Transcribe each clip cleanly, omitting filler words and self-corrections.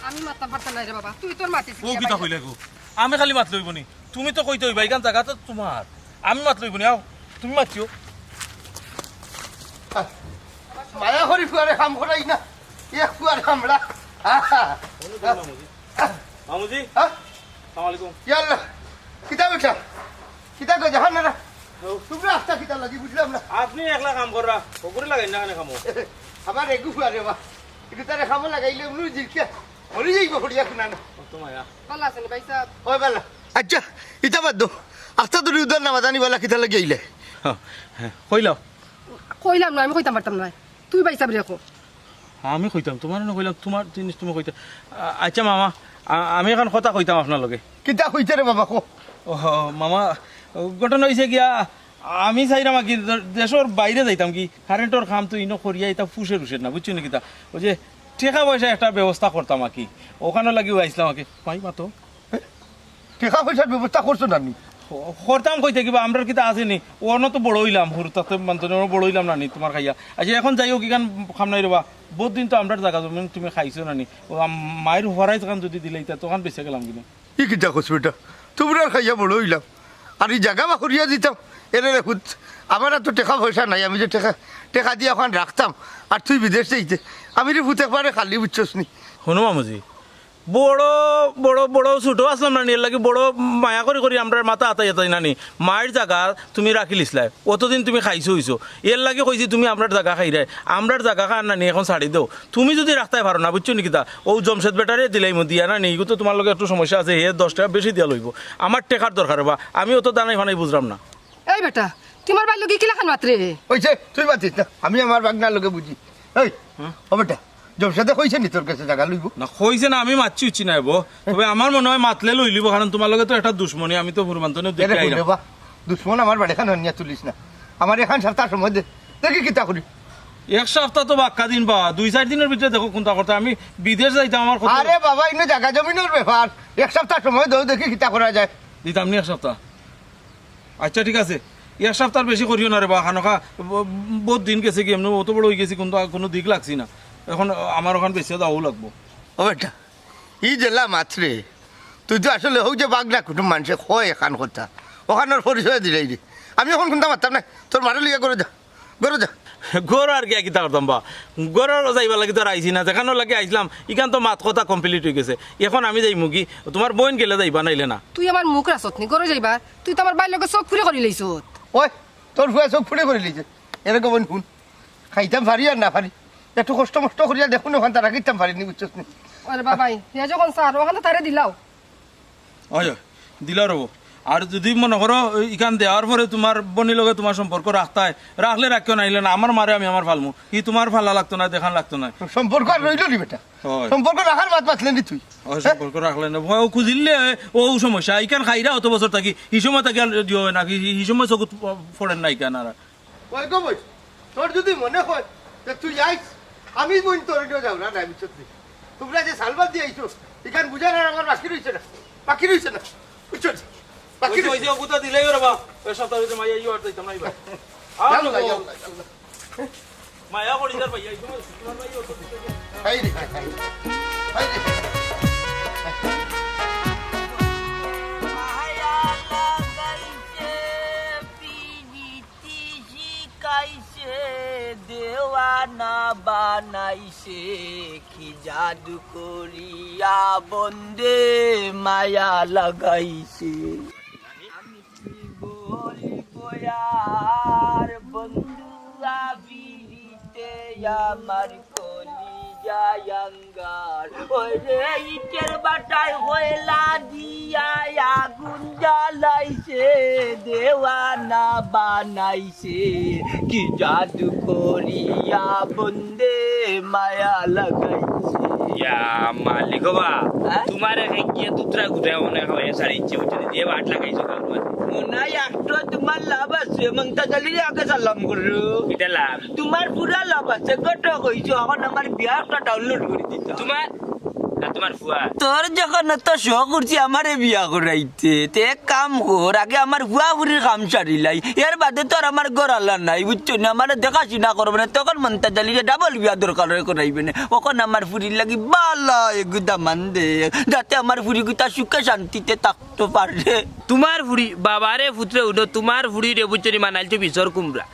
আমি মারতাম পারতাম না রে বাবা, তুই তোর মাতিস ও কিতা কইলে গো? আমি খালি মাত লইবনি, তুমি তো কইতে হইবা এখান জায়গা তো তোমার। আমি মাত লইবনি, আও তুমি মাতিও। মায়া করি ফুয়ারে কাম করাই না, এক ফুয়ার কামড়া। মামুজি আসসালামু আলাইকুম। ইয়াল্লা কিতা বেটা, কিতা কই জাহান না তোমরা আস্তা কিতা লাগি বুঝলাম না। আপনি একলা কাম কররা, ওগুরে লাগাই না কেন কামো? আমার এগু ফুয়ারে বা কিন্তু তারে কামো লাগাইলে উনি জিরকে মরে যাইব হড়িয়া কুনা না। তো মায়া ভালো আছেন ভাই সাহেব? ওই বালা আচ্ছা ইতা বাদ দো, আস্তা তোর উদার না বাদানি বালা কিতা লাগি আইলে? হ্যাঁ কইলাও। কইলাম না, আমি কইতাম পারতাম না, তুই ভাই সাহেব রেখো। আমি কইতাম তোমার না কইলাম, তোমার জিনিস তুমি কইতা। আচ্ছা মামা, আমি এখন কথা কইতাম আপনার লগে। কিতা কইতে রে বাবা কো? ও মামা, ঘটনা হয়েছে গিয়া আমি চাইলাম কি দেশের বাইরে যাইতাম কি কারেন্টর কাম তো ইনো করিয়া এটা ফুসে রুসে না, বুঝছো নাকি? তা ওই যে টাকা পয়সা একটা ব্যবস্থা করতাম আর কি, ওখানে লাগিও আইসলাম আর কি। পাই মাতো টাকা পয়সার ব্যবস্থা করছো না নি? করতাম কইতে কিবা আমরা কিতা আসেনি, ওনো তো বড় হইলাম হুর তাতে মানতে বড় হইলাম না নি তোমার খাইয়া। আচ্ছা এখন যাইও কি গান খাম নাই রবা, বহুত দিন তো আমরা জায়গা জমি তুমি খাইছো না নি, ও মায়ের হরাই তখন যদি দিলে তখন বেঁচে গেলাম কিনা। ই কিতা করছো বেটা, তোমরা খাইয়া বড় হইলাম আর এই জায়গা বা করিয়া দিতাম এনে রেখুত। আমার তো টাকা পয়সা নাই, আমি যে টাকা দিয়ে ওখান রাখতাম আর তুই বিদেশ যাইতে আমি রে ভূতে পারে খালি বুঝছস নি। শোনো মামুজি, বড় বড় বড় ছোট আসলাম না এর লাগে বড় মায়া করে করি আমরা মাথা আতাই আতাই নানি। মায়ের জায়গা তুমি রাখি লিসলাই, অতদিন তুমি খাইছো হইছো, এর লাগে কইছি তুমি আমরার জায়গা খাই রায়, আমরার জায়গা খান নানি এখন ছাড়ি দাও। তুমি যদি রাখতে পারো না, বুঝছো নাকি? তা ও জমশেদ বেটারে দিলাই দিয়া না নি, তো তোমার লগে একটু সমস্যা আছে, হে 10 টাকা বেশি দিয়া লইব, আমার টেকার দরকার বা আমি অত দানাই ফানাই বুঝলাম না। এই বেটা, তোমার ভাই লোকে কিলা খান মাত্রে? ওইছে তুই বাতিস না, আমি আমার বাগনার লোকে বুঝি। এই ও বেটা জমশেদে কইছে নি তোর কাছে জায়গা লইব? না কইছে না, আমি মাতছি উচ্ছি নাই বো, তবে আমার মনে হয় মাতলে লই লিব, কারণ তোমার লগে তো একটা দুশ্মনী, আমি তো হুরমান্তনে দেখে আইলাম। দুশ্মন আমার বাড়ি খান নিয়ে তুলিস না, আমার এখান সাতটার সময় দে দেখি কিতা করি। এক সপ্তাহ তো বাক্কা দিন বা 2-4 দিনের ভিতরে দেখো কোনটা করতে, আমি বিদেশ যাইতাম আমার কথা। আরে বাবা ইনো জায়গা জমিনের ব্যাপার, এক সপ্তাহ সময় দাও দেখি কিতা করা যায়। দিতাম নি এক সপ্তাহ? আচ্ছা ঠিক আছে, এক সপ্তাহ বেশি করিও না রে বা, খানকা বহুত দিন গেছে কি এমনি অত বড় হয়ে গেছি, কিন্তু কোনো দিক লাগছি না, এখন আমার ওখান বেশি যাওয়াও লাগবো। ও বেটা ই জেলা মাত্রে তুই তো আসলে হোক যে বাগনা কুটুম মানুষে হয় এখান কথা, ওখানের পরিচয় দিলাই রে। আমি এখন কোনটা মারতাম না, তোর মারে লিয়া করে যা, করে যা। গড় আর কি কিতা করতাম বা, গড়ের যাইবা লাগি তো আইসি না, যেখানে লাগে আইসলাম ইখান তো মাত কথা কমপ্লিট হয়ে গেছে, এখন আমি যাই মুগি, তোমার বোন গেলে যাইবা নাইলে না। তুই আমার মুখ রাসত নি, করে যাইবা? তুই তো আমার ভাই লোকে চোখ ফুরে করি লইছ। ওই তোর ফুয়া চোখ ফুটে করে লিছে এরকম শুন, খাইতাম পারি আর না পারি, একটু কষ্ট মষ্ট করিয়া দেখুন ওখান তারা খাইতাম পারিনি, বুঝছস নি? আরে বাবাই হে যখন স্যার ওখানে তারে দিলাও। হয় দিলা রব, আর যদি মনে করো ইখান দেওয়ার পরে তোমার বনির লগে তোমার সম্পর্ক রাখতায়, রাখলে রাখিও নাইলে না, আমার মারে আমি আমার ফালমু, কি তোমার ফালা লাগতো না, দেখান লাগতো না। সম্পর্ক আর রইল নি বেটা, হয়। সম্পর্ক রাখার বাদ বাঁচলে নি তুই? সম্পর্ক রাখলে না, ও খুঁজিলে ও সমস্যা, ইখান খাইরা অত বছর থাকি, এই সময় থাকি আর দিও না, এই সময় চকুত পড়েন না ইখান। আর ওই গো বই তোর যদি মনে হয় যে তুই আইস, আমি বোন তোর যাও না, আমি সত্যি তোমরা যে সালবাদ দিয়ে আইছো এখান বুঝার আর আমার বাকি রইছে না, বাকি রইছে না, বুঝছস? বাকি রইছে বুতা দিলেই রে বা, এই সপ্তাহে তো মাইয়া ইও আর দিতাম নাই বা। মায়া করি যার ভাইয়া, এই সময় তোমার ভাই অত দিতে যায়। হাই রে হাই রে মায়া লাগাইছে পিরিতি শিখাইছে, দেওয়ানা বানাইছে, কি জাদু করিয়া বন্দে মায়া লাগাইছে। আমি কি বলবো আর বন্ধু আবিরিতে আমার কলিজায়াঙ্গার, ওরে ইটের বাটায় হইলা দিয়া আগুন জ্বালাইছে, দেওয়ানা বানাইছে, কি জাদু করিয়া বন্দে মায়া লাগাইছে। ইয়া মালিক বা তোমার গিয়ে দুতরা গুটায় মনে হয় সারি ইচ্ছে উঠে দিয়ে বাট লাগাইছো কারণ মনে হয় একটা তোমার লাভ আছে, মমতা চালিয়ে আগে সালাম করো। এটা লাভ তোমার পুরা লাভ আছে, কত কইছো, এখন আমার বিয়ারটা ডাউনলোড করে দিত। তোমার না তোমার ফুয়া তোর যখন এত শখ করছি আমারে বিয়া করাইতে তে এক কাম কর আগে আমার বুয়া বুড়ির কাম সারিলাই এর বাদে তোর আমার গড়ালা নাই বুঝছো না আমার দেখাশোনা করবে না তখন মনটা জ্বালিয়ে ডাবল বিয়া দরকার করাইবে না ওখন আমার ফুরির লাগি বালা এগুদা মান দে যাতে আমার ফুরি গুতা সুখে শান্তিতে থাকতে পারে তোমার ফুড়ি বাবারে ফুটরে উঠো তোমার ফুড়ি রে বুঝছনি মানাইছো বিচর কুমড়া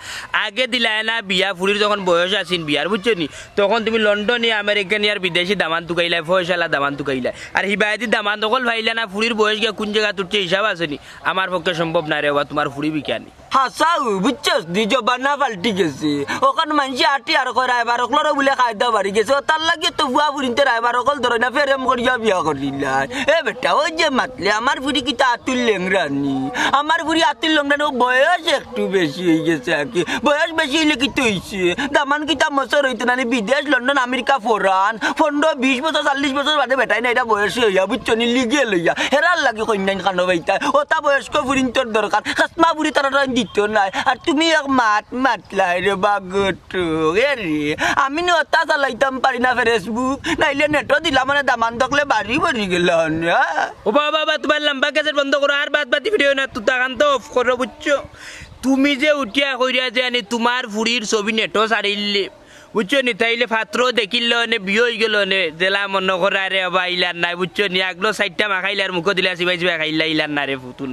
আগে দিলাই না বিয়া ফুড়ির যখন বয়স আসিন বিয়ার বুঝছনি তখন তুমি লন্ডনে আমেরিকান আর বিদেশি দামান তুকাইলাই ফয়সালা দামান তুকাইলাই আর হিবায়তি দামান দখল ভাইলা না ফুড়ির বয়স গিয়া কোন জায়গা তুটছে হিসাব আসেনি আমার পক্ষে সম্ভব না রে বাবা তোমার ফুড়ি বিজ্ঞানী হাসাও বুঝছস দি জবানা পাল্টি গেছে ওখান মানুষ আটি আর কয় রায়বার অকলর বলে খাইদা বাড়ি গেছে তার লাগে তো বুয়া বুড়িতে রায়বার অকল ধরে না ফেরেম করিয়া বিয়া করিলাই এ বেটা ওই যে মাতলে আমার বুড়ি কিতা আতুল লেংরানি আমার বুড়ি আতুল লেংরানি বয়স একটু বেশি হয়ে গেছে আর কি বয়স বেশি হইলে কি তো হয়েছে দামান কিতা মশর হইতে না বিদেশ লন্ডন আমেরিকা ফরান 15-20 বছর 40 বছর বাদে বেটাই না এটা বয়স হইয়া বুঝছো নি লিগে লইয়া হেরার লাগে কন্যান খানো বাইতা ওটা বয়স্ক বুড়িন তোর দরকার খাসমা বুড়ি তারা দিত নাই আর তুমি এক মাতলাই রে বাগট রে আমি ওটা চালাইতাম পারি না ফেসবুক নাইলে নেটও দিলাম মানে দামান দখলে বাড়ি বাড়ি গেল ও বাবা তোমার লম্বা ক্যাসেট বন্ধ করো আর বাদ বাতি ভিডিও না তুই তাকান তো অফ করো বুঝছো তুমি যে উঠিয়া কইরা যে আনি তোমার ফুড়ির ছবি নেটও সারিলে বুঝছো নি তাইলে পাত্র দেখিল নে বিয়ে হয়ে গেল নে জেলা মনে করা রে বা ইলার নাই বুঝছো নি আগলো সাইডটা মাখাইলার মুখ দিলা চিবাই চিবাই খাইলা ইলার না রে ফুতুন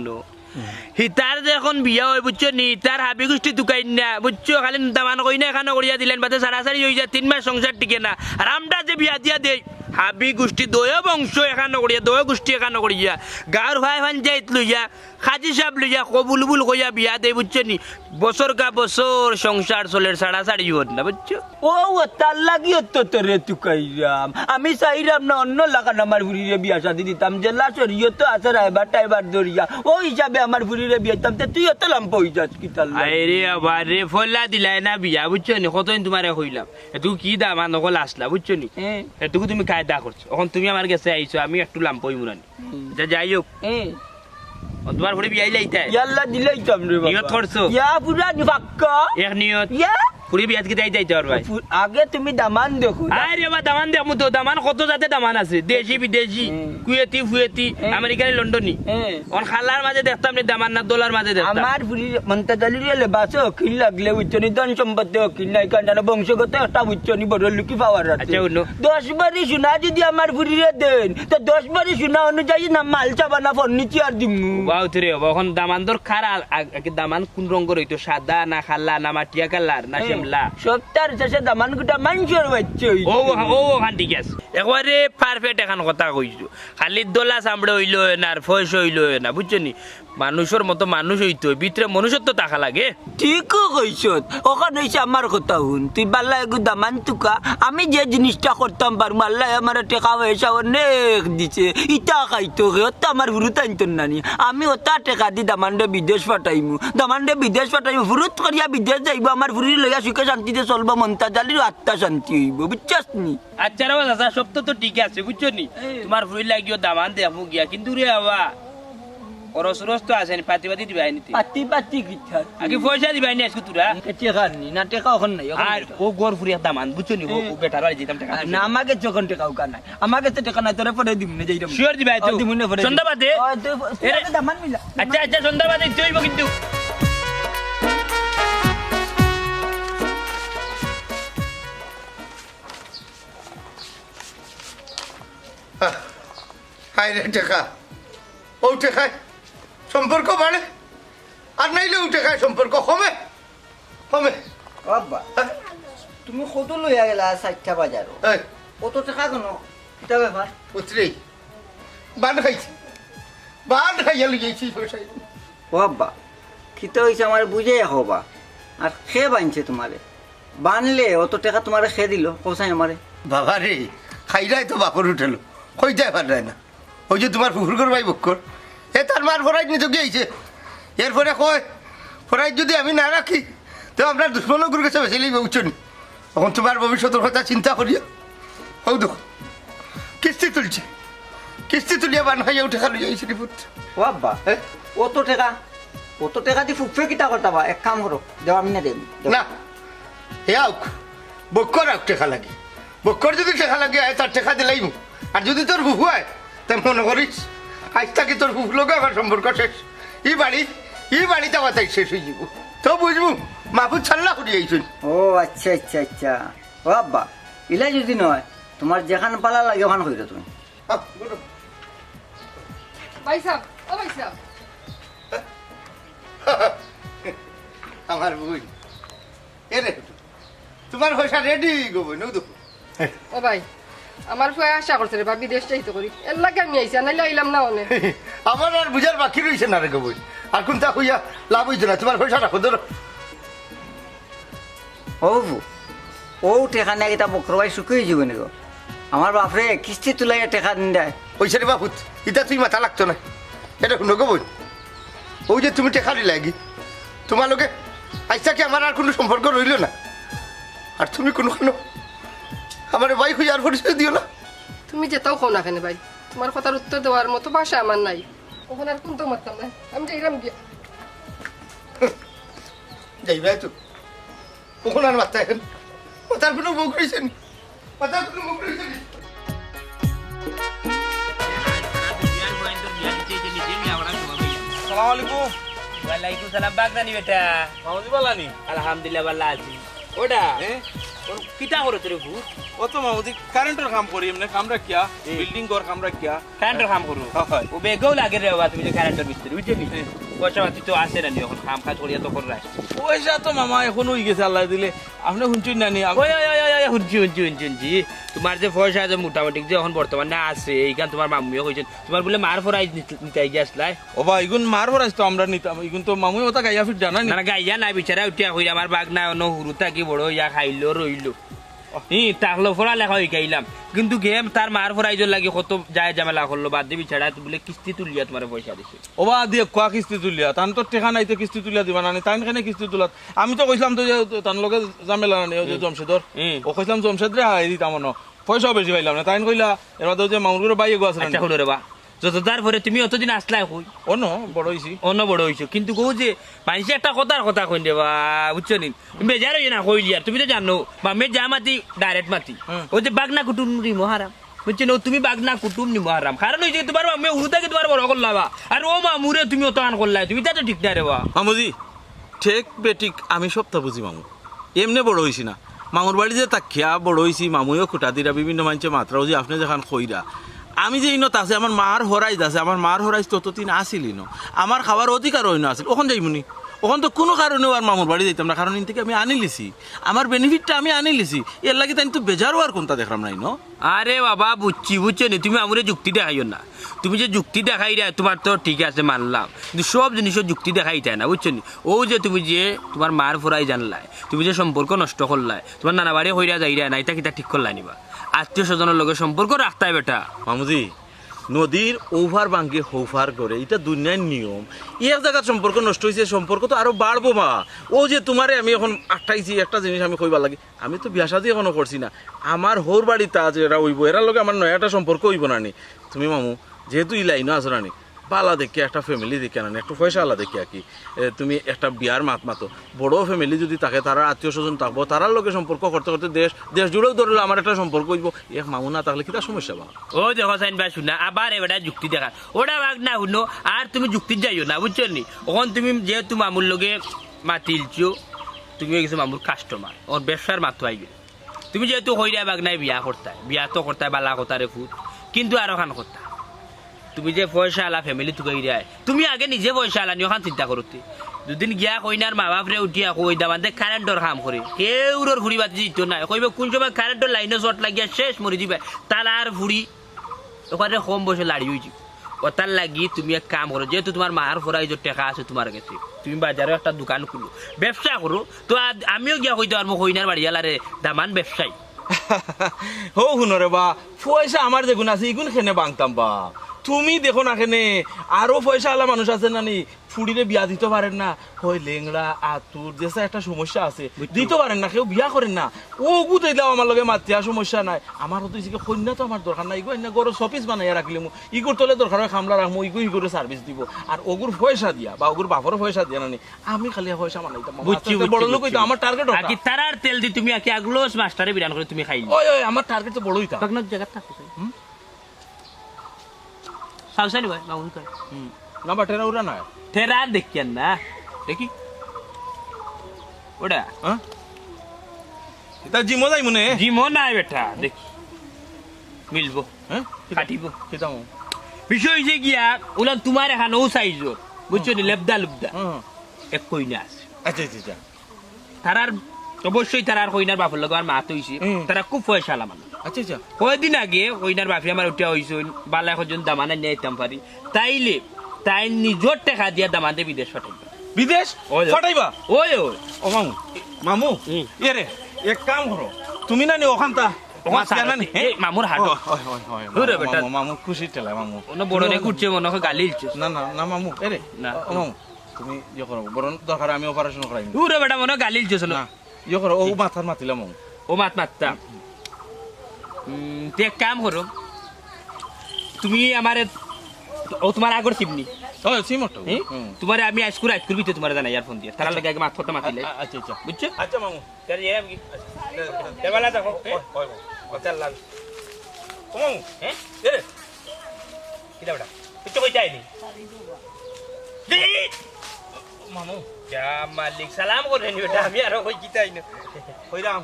হিতার যে এখন বিয়া হয় বুঝছো নি তার হাবি গোষ্ঠী তুকাই না বুঝছো খালি দামান কই না এখানে করিয়া দিলেন বাদে সারাসারি হয়ে যায় 3 মাস সংসার টিকে না আর আমরা যে বিয়া দিয়া দেই হাবি গোষ্ঠী দয় বংশ এখানে করিয়া দয় গোষ্ঠী এখানে করিয়া গাঁর ভাই পঞ্চায়েত লইয়া খাজি সাহেব লইয়া কবুলবুল কইয়া বিয়া দেয় বুঝছো নি বছর কা বছর সংসার চলের সারাসারি হত না বুঝছো ও তার লাগি তো তোরে তুকাইরাম আমি চাইরাম না অন্য লাগান আমার বুড়িরে বিয়া শাদি দিতাম জেলা শরীয় তো আছে রাইবার টাইবার ধরিয়া ও হিসাবে আমার বুড়িরে বিয়া দিতাম তুই অত লাম্প হয়ে যাস কি তার আরে আবার রে ফল্লা দিলাই না বিয়া বুঝছো নি কতদিন তোমারে কইলাম এটুকু কি দাম নকল আসলা বুঝছো নি এটুকু তুমি কায়দা করছো এখন তুমি আমার কাছে আইছো আমি একটু লাম্প হই মুরানি যা যাই হোক তোমার ঘরে বিয়াই লাইতা ইয়াল্লা দিলাইতাম রে বাবা নিয়ত করছো ইয়া পুরা নিফাক্কা এক নিয়ত ইয়া পুরি বিয়াত কি যাই যাইতে পারবাই আগে তুমি দামান দেখো আরে বাবা দামান দেখো তো দামান কত জাতে দামান আছে দেশি বিদেশি কুয়েতি ফুয়েতি আমেরিকানি লন্ডনি অন খালার মাঝে দেখতাম নি দামান না ডলার মাঝে দেখতাম আমার বুড়ি মন্তাজালির লেবাসে অখিল লাগলে উচ্চনি ধন সম্পত্তি অখিল নাই কারণ বংশগত একটা উচ্চনি বড় লুকি পাওয়ার আছে আচ্ছা উনো 10 বারি সোনা যদি আমার বুড়িরে দেন তো 10 বারি সোনা অনুযায়ী না মাল চাবানা ফার্নিচার দিমু বাউ তুরে এখন দামান দর খারা আগে দামান কোন রঙের হইতো সাদা না খালা না মাটিয়া কালার না শ্যামলা সপ্তাহের শেষে দামান গুটা মানুষের বাচ্চা ও খান ঠিক আছে একবারে পারফেক্ট এখন কথা কইছো খালি দোলা চামড়ে হইলো না আর ফয়স হইলো না বুঝছো নি মানুষের মতো মানুষ হইতো ভিতরে মনুষ্যত্ব থাকা লাগে ঠিক কইছ ওখানে হইছে আমার কথা হুন তুই বাল্লা এগু দামান তুকা আমি যে জিনিসটা করতাম পারবো আল্লাহ আমার টেকা পয়সা অনেক দিছে ইটা খাইতো ওটা আমার হুরুত আনতো নানি আমি ওটা টেকা দি দামান্ডে বিদেশ পাঠাইমু দামান্ডে বিদেশ পাঠাইমু হুরুত করিয়া বিদেশ যাইব আমার হুরি লইয়া সুখে শান্তিতে চলবো মনটা জালির আত্মা শান্তি হইব বুঝছস নি আচ্ছা রে বাবা সব তো ঠিক আছে বুঝছো নি তোমার ফুল লাগিও দামান দেখমু গিয়া কিন্তু রে বাবা খরচ রস তো আছে পাতি পাতি দিবাই নিতে পাতি পাতি কিথা আগে পয়সা দিবাই নি আজকে তোরা টেকা নি না টেকা ওখান নাই আর ও গর ফুরিয়া দামান বুঝছো নি ও বেটার বাড়ি যেতাম টাকা না আমাকে যখন টেকা উকা নাই আমাকে তো টেকা নাই তোরে পরে দিম না যাইরাম শিওর দিবাই তো দিমু না পরে সন্ধ্যাবাদে দামান মিলা আচ্ছা আচ্ছা সন্ধ্যাবাদে তুইব কিন্তু হাই রে টেকা ও টেকায় সম্পর্ক বাড়ে আর নাইলে ও টেকায় সম্পর্ক কমে কমে বাবা তুমি কত লইয়া গেলা 60টা বাজারও এই কত টাকা কেন এটা ব্যাপার পুত্রে বান খাইছি বান খাইয়া লিগেছি পয়সা বাবা খিতে হয়েছে আমার বুঝে হবা আর খে বানছে তোমারে বানলে অত টাকা তোমারে খে দিল কোথায় আমারে বাবা রে খাইলাই তো বাপর উঠেলো কইতে পারে না ওই যে তোমার পুকুর ভাই বক্কর এ তার মার ফরাই নিয়ে গিয়েছে এরপরে কয় ফরাই যদি আমি না রাখি তো আমরা দুশ্মনগুর কাছে বেশি লিখবে উচ্চনি তখন তোমার ভবিষ্যতের কথা চিন্তা করিয়া ও দেখো কিস্তি তুলছে কিস্তি তুলিয়া বান খাইয়া উঠে খালি যাইছে পুত্র বাবা অত টাকা দিয়ে ফুফে কিতা করতাবা এক কাম করো দেওয়া আমি না দেব না হে আউক বক্কর আউক টেকা লাগে বক্কর যদি টেকা লাগে তার টেকা দিলাইমু আর যদি তোর ফুফু হয় তাই মনে করিস আজ তাকে তোর ফুফু লোক আমার সম্পর্ক শেষ। এই বাড়িতে আমার তাই শেষ হয়ে যাব। তো বুঝবো মাহফুজ ছাল্লা করি আইসুন। ও আচ্ছা আচ্ছা আচ্ছা। ও আব্বা ইলা যদি নয় তোমার যেখান পালা লাগে ওখান কইরো তুমি। ভাই সাহেব ও ভাই সাহেব আমার বই এরে তোমার পয়সা রেডি গো বই নৌ দেখো। ও ভাই আমার ফুয়ে আশা করছে রে বা বিদেশ চাইতে করি এর লাগে আমি আইসি নাইলে আইলাম না অনেক। আমার আর বুঝার বাকি রয়েছে না রে গো বই। আর কোনটা কইয়া লাভ হইছে না। তোমার পয়সা রাখো ধরো। ও বু ও টেকা নিয়ে এটা বক্রবাই শুকিয়ে যাবে নাকি? আমার বাপরে কিস্তি তুলাইয়া টেকা দিন দেয়। পয়সা রে বাপুত এটা তুই মাথা লাগতো না। এটা শুনো গো বই, ওই যে তুমি টেকা দিলে কি তোমার লোকে আইসা কি আমার আর কোনো সম্পর্ক রইল না। আর তুমি কোনো আমার ভাই খুঁজে আর পরিচয় দিও না। তুমি যেতাও খাও না কেন ভাই, তোমার কথার উত্তর দেওয়ার মতো ভাষা আমার নাই। ওখানে আর কোনটা মারতাম না, আমি যাইলাম গিয়া। যাইবে তো কখন আর মাথা এখন মাথার কোনো মুখ রয়েছে নি, মাথার কোনো মুখ রয়েছে নি। আসসালামু আলাইকুম। ওয়ালাইকুম সালাম বাগদানি বেটা। মামুজি বালানি? আলহামদুলিল্লাহ ভালো আছি। ওটা কিটা করো তোর ভূত? ও তো মামুজি কারেন্টের কাম করি, এমনি কাম রাখিয়া বিল্ডিং ঘর কাম রাখিয়া। কারেন্টের কাম করো? হয়। ও বেগও লাগে রে বাবা, তুমি যে কারেন্টের মিস্ত্রি বুঝলি পয়সা পাতি তো আসে না নি এখন কাম কাজ করিয়া তো করে রাখছি। পয়সা তো মামা এখন হয়ে গেছে আল্লাহ দিলে। আপনি শুনছেন না নি? ওই শুনছি তোমার যে পয়সা আছে মোটামুটি যে এখন বর্তমানে আছে এইখান তোমার মামুও কইছেন তোমার বলে মার ফরাইজ নিতে গিয়ে আসলাই। ও ভাই ইগুন মার ভরাইছ তো আমরা নিতাম, ইগুন তো মামুই ওটা গাইয়া ফিট জানা নি। না গাইয়া নাই বিচারা উঠিয়া কইরা আমার বাঘ না অন্য হুরু থাকি বড় ইয়া খাইলো রইলো তাকলো ফোরা লেখা হয়ে গাইলাম, কিন্তু গেম তার মার ফরাইজর লাগে কত যায় ঝামেলা করলো বাদ দিয়ে বিচারা বলে কিস্তি তুলিয়া তোমার পয়সা দিছে। ও বা দিয়ে কোয়া কিস্তি তুলিয়া তান তো টেকা নাই তো কিস্তি তুলিয়া দিবা না, তাই কেন কিস্তি তুলাত? আমি তো কইছিলাম তো যে তার লগে ঝামেলা না ও যে জমশেদর, ও কইছিলাম জমশেদ রে হাই দিতাম না, পয়সাও বেশি পাইলাম না। তাই কইলা এর মধ্যে যে মামুর বাইয়ে গো আছে আচ্ছা হলো রে বা যত তারপরে তুমি অতদিন আসলাই কই অন্য বড় হইছি অন্য বড় হইছো, কিন্তু কৌ যে মানুষে একটা কথার কথা কই দেবা বুঝছো নি বেজার হই না কইলি আর তুমি তো জানো মামে যা মাতি ডাইরেক্ট মাতি ও যে বাগনা কুটুম নি মহারাম বুঝছো না, তুমি বাগনা কুটুম নি মহারাম কারণ হইছে তোমার মামে উড়ু থেকে তোমার বড় করলাবা আর ও মামুরে তুমি অত আন করলাই, তুমি তা তো ঠিক না রে বা। মামুজি ঠিক বেঠিক আমি সবটা বুঝি মামু, এমনি বড় হইছি না। মামুর বাড়ি যে তাকিয়া বড় হইছি, মামুও খুঁটা দিরা বিভিন্ন মানুষের মাত্রাও যে আপনি যেখান খইরা আমি যে ইনত আছে আমার মার হরাইজ আছে, আমার মার হরাইজ ততদিন আসিলি ন, আমার খাবার অধিকার হইন আসিল। ওখান যাইমুনি ওখান তো কোনো কারণেও আর মামুর বাড়ি যাইতাম না, কারণ ইন থেকে আমি আনি লিছি, আমার বেনিফিটটা আমি আনি লিছি। এর লাগে তাই তো বেজারও আর কোনটা দেখলাম নাই ন। আরে বাবা বুঝছো নি তুমি আমরে যুক্তি দেখাইও না, তুমি যে যুক্তি দেখাই রে তোমার তো ঠিক আছে মানলাম, কিন্তু সব জিনিসের যুক্তি দেখাই যায় না বুঝছো নি। ও যে তুমি যে তোমার মার ফোরাই জানলাই, তুমি যে সম্পর্ক নষ্ট করলাই, তোমার নানা বাড়ি হইরা যাই রে না, এটা কিতা ঠিক করলাই নিবা? আত্মীয় স্বজনের লগে সম্পর্ক রাখতাই বেটা। মামুজি নদীর ওভার বাঙ্গে হোভার করে এটা দুনিয়ার নিয়ম, এক জায়গার সম্পর্ক নষ্ট হয়েছে, সম্পর্ক তো আরো বাড়বো মা। ও যে তোমারে আমি এখন আটটাইছি একটা জিনিস আমি কইবার লাগে, আমি তো বিয়া শাদী এখনো করছি না, আমার হোর বাড়িতে আছে এরা হইব, এরার লগে আমার নয়াটা সম্পর্ক হইব না নি। তুমি মামু যেহেতু ইলাইনো আছো রানি বালা দেখে একটা ফ্যামিলি দেখে আনি, একটু পয়সা আলা দেখে আর কি তুমি একটা বিয়ার মাত মাতো, বড় ফ্যামিলি যদি থাকে তারা আত্মীয় স্বজন থাকবো, তারার লগে সম্পর্ক করতে করতে দেশ জুড়েও ধরলে আমার একটা সম্পর্ক হইব। এক মামু না থাকলে কিটা সমস্যা বা? ও দেখো সাইন ভাই শুনা আবার এবারে যুক্তি দেখা ওটা বাগ না শুনো আর তুমি যুক্তি যাইও না বুঝছো নি। ওখান তুমি যেহেতু মামুর লগে মাতিলছো, তুমি কিছু মামুর কাস্টমার ওর ব্যবসার মাত্র আইবে, তুমি যেহেতু হইরা বাগ নাই বিয়া করতায়, বিয়া তো করতায় বালা কথারে ফুট, কিন্তু আর ওখান করতা তুমি যে পয়সা আলা ফ্যামিলি তুকে দেয়, তুমি আগে নিজে পয়সা আলা নিয়ে ওখান চিন্তা করতে। দুদিন গিয়া কইনার মা বাপরে উঠিয়া কই দাবান্তে কারেন্টর কাম করে কেউর ফুড়ি বাতি দিত না, কইব কোন সময় কারেন্টর লাইনে শর্ট লাগিয়া শেষ মরি দিবে তার আর ফুড়ি ওখানে কম বসে লাড়ি হয়েছি। ওটার লাগি তুমি এক কাম করো, যেহেতু তোমার মার ফোরাই যে টাকা আছে তোমার কাছে, তুমি বাজারে একটা দোকান খুলো ব্যবসা করো, তো আমিও গিয়া কইতে পারবো কইনার বাড়ি আলারে দামান ব্যবসায়ী। হো শুনরে বা পয়সা আমার দেখুন আছে ইগুন খেনে বাংতাম বা, তুমি দেখো না কেনে আরো পয়সা আলা মানুষ আছে নানি ফুড়িরে বিয়া দিতে পারেন না, হয় লেংড়া আতুর যেসা একটা সমস্যা আছে দিতে পারেন না, কেউ বিয়া করেন না। ও গুতে দাও আমার লগে মাতিয়া সমস্যা নাই, আমার তো ইসিকে কন্যা তো আমার দরকার নাই, ইগো না গরো শপিস বানাইয়া রাখলে ইগুর তলে দরকার হয় খামলা রাখবো, ইগুরে সার্ভিস দিব, আর ওগুর পয়সা দিয়া বা ওগুর বাপর পয়সা দিয়া নানি আমি খালি পয়সা বানাইতাম। বড় লোক হইতো আমার টার্গেট আকি তারার তেল দি তুমি আকি আগলোস মাস্টারে বিরান করে তুমি খাইলি। ওই ওই আমার টার্গেট তো বড় হইতা পাকনার জায়গা থাকো সাউসানি ভাই মামুন কয় না বাটেরা ওরা না ঠেরা দেখিয়েন না দেখি ওটা হ্যাঁ এটা জিমো যাই মনে জিমো নাই বেটা দেখি মিলবো হ্যাঁ কাটিব কেতাম বিষয় যে গিয়া ওলা তোমার এখানেও সাইজ বুঝছো নি লেবদা লুবদা হ্যাঁ এক কইনা আছে আচ্ছা আচ্ছা আচ্ছা তারার অবশ্যই তারার কইনার বাপের লগে আর মাত হইছে তারা খুব পয়সালা মানুষ আচ্ছা আচ্ছা কয়দিন আগে কইনার বাপি আমার উঠা হইছে বালা এখন দামানা নিয়ে যেতাম পারি তাইলে তাই নিজর টাকা দিয়া দামানতে বিদেশ পাঠাইবা বিদেশ ওই যে। ফাটাইবা ওই ওই ও মামু মামু এ রে এক কাম করো তুমি না নি ওখানটা ওখান কেন নি এই মামুর হাট ধুরে বেটা। মামু খুশি টেলা মামু অন্য বড় রে কুটছে মনে হয় গালি দিচ্ছে না না না মামু এ রে না। ও মামু তুমি ইয়ে করো বরং দরকার আমি অপারেশন করাই দূরে বেটা মনে হয় গালি দিচ্ছে না ইয়ে করো ও মাথার মাতিলাম মামু ও মাত মাততাম তুই এক কাম করো তুমি আমারে ও তোমার আগর চিমনি ও সিমটো তোমার আমি আইস করে আইস করবি তো তোমার জানা ইয়ার ফোন দিয়ে তার লাগে আগে মাথা ফটা মাতিলে আচ্ছা আচ্ছা বুঝছো আচ্ছা মামু তার এরাম কি দেবালা দেখো আচ্ছা লাগ ও মামু হ্যাঁ এ রে কিটা বেটা কিছু কই যায়নি মামু যা মালিক সালাম করেন বেটা আমি আরো কই কিতাই না কইরাম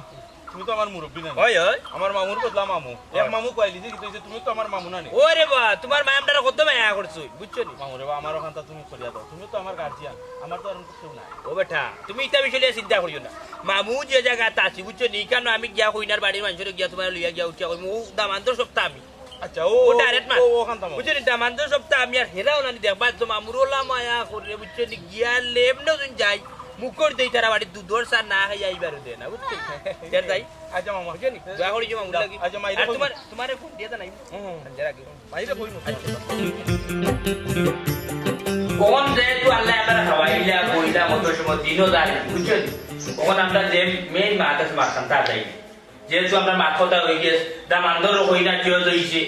তুমি তো আমার মুরব্বি না ওই ওই আমার মামুর বদলা মামু এক মামু কইলি যে কিন্তু তুমি তো আমার মামু না নি ওরে বা তোমার মায়ামটার কত মায়া করছো বুঝছো নি মামু রে বা আমার ওখানটা তুমি করিয়া দাও তুমি তো আমার গার্জিয়ান আমার তো আর কিছু নাই ও বেটা তুমি এটা বিষয় নিয়ে চিন্তা করিও না মামু যে জায়গাতে আছি বুঝছো নি কেন আমি গিয়া কইনার বাড়ির মানুষের গিয়া তোমার লইয়া গিয়া উঠিয়া কই মু দামান্তর সপ্তাহ আমি আচ্ছা ও ডাইরেক্ট মা ও ওখানটা মামু বুঝছো নি দামান্তর সপ্তাহ আমি আর হেরাও না দেখবা তো মামুরোলা মায়া করে বুঝছো নি গিয়া লেম না যাই মুখর দেই তারা বাড়ি দুধর সার না খাই আইবার দে না বুঝছো যাই যাই আচ্ছা মামু বুঝছো নি দয়া করি যে মামু লাগি আচ্ছা, মাইরে আর কই। তোমার ফোন দিয়া নাই যারা কি বাইরে কইনু কখন যেহেতু আল্লাহ আমরা খাওয়াইলা কইলা মতো সময় দিনও যায় বুঝছো কখন আমরা যে মেইন মাছ আছে মাছ খান্তা যাই যেহেতু আমরা মাছ কথা হয়ে গেছে দাম আন্দোলন হইনা কেউ যাইছে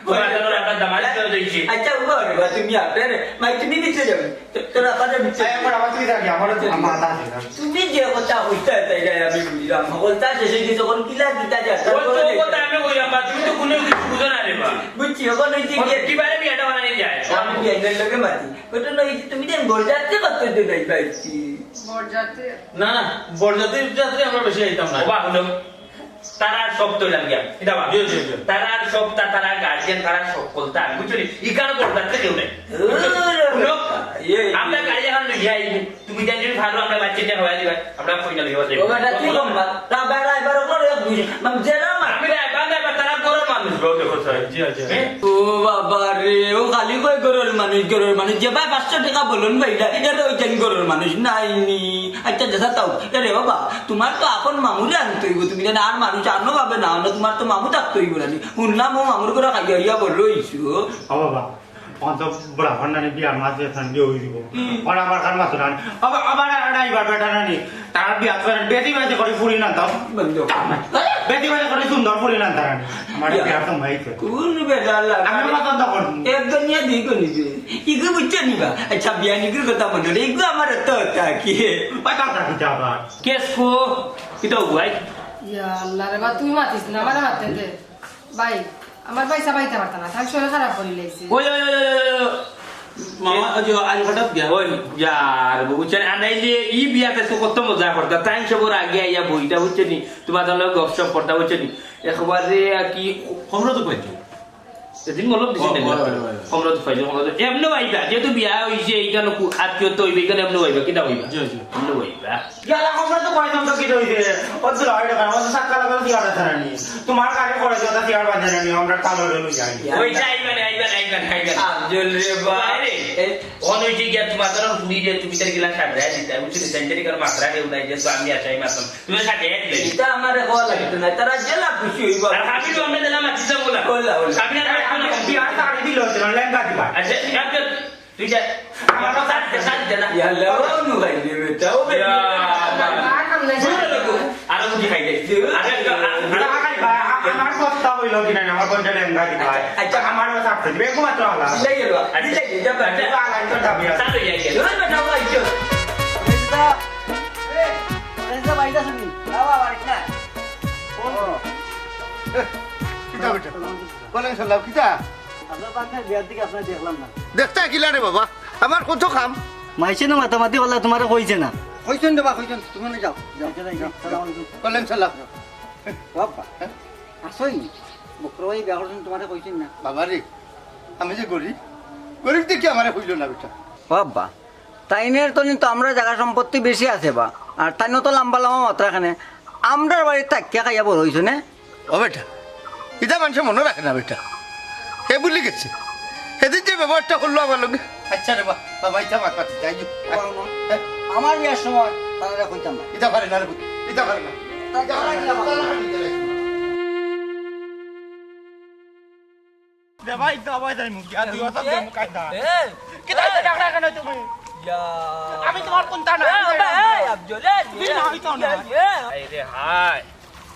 আমরা দামালে কেউ যাইছে আচ্ছা উবারে বা তুমি আপনার মাই তুমি নিচে যাবে তোরা কাজে নিচে আমার আমার তুই থাকি আমার তো মাথা আছে তুমি যে কথা হইতা তাই আমি বুঝলাম বলতা শেষে কি তখন কিলা দিতা যা ওই তো কথা আমি কইলাম বা তুমি তো কোনো কিছু বুঝো না রে বা বুঝছি ওখানে হইছে কি বারে বিয়াটা বানানি যায় আমি বিয়ানের লগে মাতি ওটা নই তুমি দেন বলজাতে কত দিন নাই পাইছি বরযাত্রী না না বরযাত্রী যাত্রী আমরা বেশি আইতাম না বাবা হলো তারা সব তো লাগিয়া এটা বা জি, জি, জি। তারা সব তারা গার্জিয়ান তারা সব বলতা বুঝছো ইকানো বলতে কেউ নাই আমরা গাড়ি যখন লইয়া আইব তুমি জানি ভালো আমরা বাচ্চাটা হওয়া দিবা আমরা কইনা লইবা ও বেটা কি কমবা তা বেড়া এবার ওগুলো এক দুই মানে জেরা মা আমি বান্দা তারা বড় মানুষ বড় দেখো স্যার জি জি ও বাবা রে ও খালি কই গরুর মানুষ যে ভাই 500 টাকা বলুন ভাই এটা ওই জানি গরুর মানুষ নাইনি আচ্ছা দেখা তাও রে বাবা তোমার তো এখন মামুরে আনতে হইব তুমি জানো আর মানুষ আনো পাবে না তোমার তো মামু থাকতে হইব না শুনলাম ও মামুর করে খাইয়া বললো ইসু ও বাবা অন্ত বড় ভান্ডারে বিয়ার মাঝে সঙ্গে হই দিব আর আমার কার মাছ রানি আবার ড্রাইভার বেটা রানি তার বিয়া করেন বেটি বাজে করে ফুরি না দাও বন্ধ বেটি বাজে করে সুন্দর ফুরি না তার আমার বিয়ার তো ভাইছে কোন বেটা আমি পছন্দ করব একদম নিয়ে দিগো নিবে ইগো বুঝছো নিবা আচ্ছা বিয়া নিগির কথা মনে রে ইগো আমার তো কি পাতা থাকি যাবা কেস কো কিটো ভাই ইয়া আল্লাহ রে বা তুই মাতিস না আমারে মারতে দে ভাই আমার পয়সা পাইতে পারতা না থাক শরীর খারাপ করে লাইছে ওই মামা আজ আজ হঠাৎ গিয়া ওই यार বুঝছেন আনাইলে ই বিয়াতে তো কত মজা করতা টাইম সবর আগে আইয়া বইটা বুঝছেনি তোমার দলে গপসপ করতা বুঝছেনি একবারে কি খবর তো পাইছো সেদিন গলপ দিছি না কমরত ফাইল কমরত এমন হইবা যেহেতু বিয়া হইছে এইখানে আত্মীয় তো হইবে এখানে এমন হইবা কিটা হইবা জি জি এমন হইবা ইয়ালা আমরা তো কইতাম তো কি হইছে অত লড়াই না আমার সাক্কা লাগা দিয়ার জানি তোমার কাছে করে দাদা দিয়ার বাজে না আমরা কালো রেলু যাই ওই যাইবা আজল রে বাইরে অন হইছে গিয়া তোমার ধরো ফুড়ি যে তুমি তার গিলা সাজা দিতা বুঝছিস সেন্টারি কর মাত্রা দেউ নাই যে তো আমি আছাই মাতম তুমি সাজা দিলে এটা আমারে হওয়া লাগতো না তারা জেলা খুশি হইব আর আমি তো আমরা দিলাম আছিস বলা বলা আমি আর বিয়ার তাড়ি দিল লেঙ্গা দিবা আচ্ছা আচ্ছা তুই যা আমার সাথে দেনা ইয়াল্লা নু ভাই বেটা ও বেটা আর কাম নাই আর বুঝি খাই যাই আমার কথা হইল কিনা আমার বন্ধু লেঙ্গা দিবা আচ্ছা আমারও থাকতে দিবে একমাত্র আলা দিলাই গেল দিলাই যা বেটা আলাই তো দাবি আছে সাথে যাই জোরে বেটা ভাই চল রেজা রেজা বাইদা শুনি বাবা বাড়ি না কিতা বেটা বলেন সালাম কিতা আপনার বান্ধের বিয়ার দিকে আপনার দেখলাম না দেখতে কিলা রে বাবা আমার কত কাম মাইছে না মাতামাতি বললা তোমার কইছে না কইছেন দেবা কইছেন তুমি না যাও যাও সালাম আলাইকুম কলেম সালাম বাবা আসই বকরওয়াই বিয়া করছেন তোমারে কইছেন না বাবা রে আমি যে গরিব গরিব দেখি আমার হইল না বেটা বাবা তাইনের তো আমরা জায়গা সম্পত্তি বেশি আছে বা আর তাইনও তো লম্বা লম্বা মাত্রা এখানে আমরার বাড়ির তাকিয়া খাইয়া বড় হইছে না ও বেটা এটা মানুষের মনে রাখে না বেটা হে বলি গেছে সেদিন যে ব্যবহারটা করলো আমার লোক আচ্ছা রে বাবা ইটা আমার কাছে যাই আমার বিয়ার সময় তারা কইতাম না ইটা পারে না রে ইটা পারে না আমি তোমার কোনটা না আরে হাই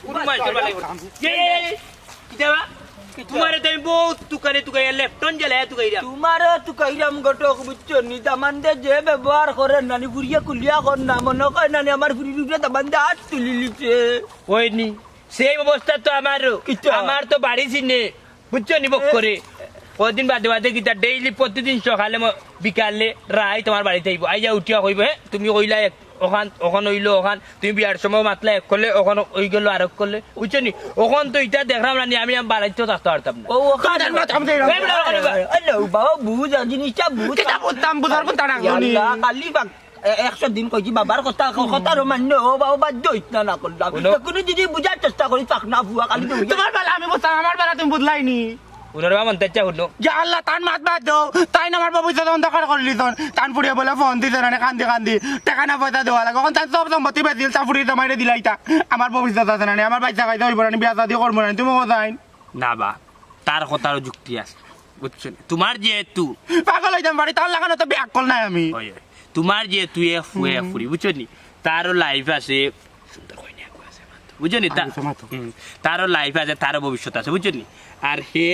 উন্মাই চলবা লাগবে কিতাবা তোমারে তাই বহুত তুকারে তুকাই লেফটন জ্বালা তুকাই রা তোমারও তো কইরাম গটক বুঝছো নি দামানদে যে ব্যবহার করে নানি ফুরিয়া কুলিয়া কর না মনে কয় নানি আমার ফুরি রুটে দামানদে হাত তুলি লিছে ওইনি সেই অবস্থা তো আমারও আমার তো বাড়ি চিনে বুঝছো নি বক করে কদিন বাদে বাদে কিতা ডেইলি প্রতিদিন সকালে বিকালে রাই তোমার বাড়িতে আইব আইয়া উঠিয়া কইব হ্যাঁ তুমি কইলা ওখান হইলো ওখান তুমি বিয়ার সময় মাতলা এক করলে ওখান ওই গেল আর এক করলে বুঝছো নি ওখান তো এটা দেখলাম না আমি বাড়িতেও থাকতে পারতাম না ও হ্যালো বাবা বুঝ জিনিসটা বুঝ কিতা বলতাম বুঝার কোন তাড়া আল্লাহ কালি বাক 100 দিন কইছি বাবার কথা কথা রমান্য ও বাবা বাধ্য ইতনা না করলাম কোনো যদি বুঝার চেষ্টা করি পাক না বুয়া কালি তোমার বেলা আমি বলতাম আমার বেলা তুমি বুঝলাইনি উনার বাবা মনতে চা হলো যা আল্লাহ তান মাত বাদ দাও তাই না আমার বাবু যখন দরকার করলি তখন তান পুড়িয়ে বলে ফোন দিতে না কান্দি কান্দি টাকা না পয়সা দেওয়া লাগে এখন তার সব সম্পত্তি বেঁচে চা ফুড়িয়ে জমাইরে দিলাইতা আমার ভবিষ্যৎ আছে না আমার বাচ্চা খাইতে হইব না বিয়া শাদি করবো না তুমি কোথায় না বা তার কথারও যুক্তি আছে বুঝছো তোমার যেহেতু পাগল হইতাম বাড়ি তার লাগানো তো ব্যাক কল নাই আমি তোমার যেহেতু ফুরি বুঝছো নি তারও লাইফ আছে সুন্দর কইনা আছে বুঝছো নি তারও লাইফ আছে তারও ভবিষ্যৎ আছে বুঝছো নি আর হে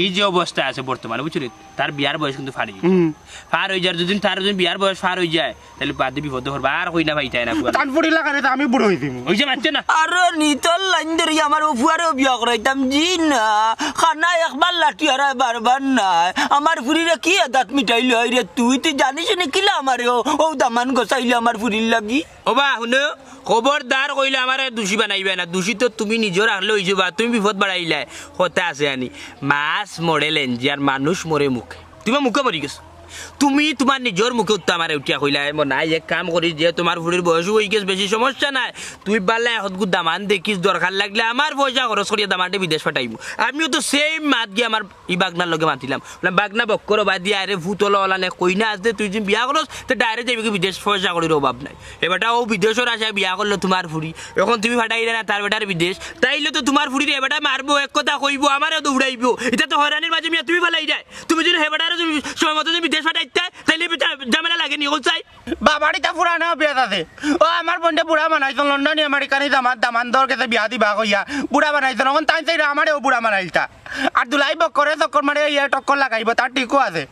এই যে অবস্থা আছে বর্তমানে বুঝছো নি তার বিয়ার বয়স কিন্তু ফার হয়ে যায় যদি তার যদি বিয়ার বয়স ফার হয়ে যায় তাহলে বাদে বিপদ করবা আর কইনা ভাইটাই না তান ফুড়ি লাগালে তো আমি বুড়ো হইতিম ওই যে মারছে না আর নিতল লাইন ধরে আমার উফুয়ারও বিয়া করাইতাম জি না খানা একবার লাঠি আর বারবার নাই আমার ফুরিরে কি আদাত মিটাইল রে তুই জানিস না কিলা আমার ও দামান গোসাইলে আমার ফুরির লাগি ও বা শুনো খবরদার কইলে আমার দোষী বানাইবে না দোষী তো তুমি নিজের রাখলে হয়েছে বা তুমি বিপদ বাড়াইলাই কথা আছে আনি মাছ মরে লেঞ্জি আর মানুষ মরে মুখে তুমি মুখে মরি গেছো তুমি তোমার নিজের মুখে উত্তর আমার উঠিয়া কইলা নাই এক কাম করি যে তোমার ফুরির বয়স হয়ে গেছে বেশি সমস্যা নাই তুই পারলে এখন দামান দেখিস দরকার লাগলে আমার পয়সা খরচ করিয়া দামানটা বিদেশ পাঠাইব আমিও তো সেম মাত গিয়ে আমার ই বাগনার লগে মাতিলাম বাগনা বক্কর বা দিয়ে আরে ভূতলা ওলানে কইনা আসতে তুই যদি বিয়া করস তো ডাইরেক্ট যাবি বিদেশ পয়সা করির অভাব নাই এবারটা ও বিদেশের আশায় বিয়া করলো তোমার ফুরি এখন তুমি ফাটাইলে না তার বেটার বিদেশ তাইলে তো তোমার ফুরির এবারটা মারবো এক কথা কইব আমারও দৌড়াইব এটা তো হয়রানির মাঝে মিয়া তুমি ফেলাই যায় তুমি যদি হেবাটারে সময় মতো যদি বিদেশ ফাটাইতে তাইলে ঝামেলা লাগেনি ও চাই বাবাড়িটা পুরানো বিয়া আছে ও আমার বোনটা বুড়া বানাইছো লন্ডন আমেরিকানি দামান দর কেছে বিয়া দিবা কইয়া বুড়া বানাইছো এখন তাই চাই আমারও বুড়া বানাইতা আর দুলাই বকরে চক্কর মারে ইয়া টক্কর লাগাইব তার টিকো আছে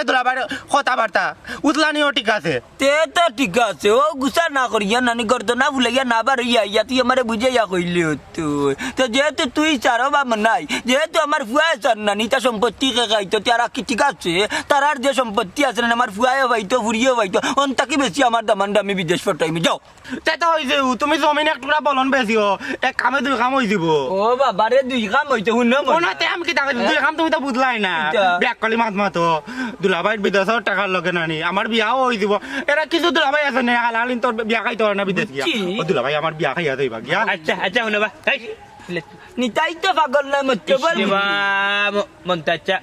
দুলাবার কথাবার্তা উতলানিও ঠিক আছে তে তো ঠিক আছে ও গুসা না করিয়া নানি গর্দনা ভুলাইয়া না বার ইয়া তুই আমারে বুঝাইয়া কইলি তুই তো যেহেতু তুই চারো বা নাই যেহেতু আমার ফুয়া চার নানি তার সম্পত্তি খাইতো তারা কি ঠিক আছে তার আর যে সম্পত্তি আছে না আমার ফুয়াও পাইতো ফুরিয়েও পাইতো অন তাকে বেশি আমার দামানটা আমি বিদেশ পাঠাইমি যাও তাই তো হয়েছে তুমি জমিন এক টুকরা বলন বেশিও এক কামে দুই কাম হয়ে যাব ও বাবারে দুই কাম হইতো শুন ওনাতে আমি কি টাকা দুই কাম তুমি তো বুঝলাই না ব্যাক কলি মাত মাতো দুলাভাইয়ের বিদেশের টাকার লগে নানি আমার বিয়াও হয়ে যাব এরা কিছু দুলাভাই আছে না হালালিন তোর বিয়া খাইতে না বিদেশ গিয়া ও দুলাভাই আমার বিয়া খাইয়া দেবা গিয়া আচ্ছা আচ্ছা শুনো বা নিতাই তো পাগল না মতে বল মনটা আচ্ছা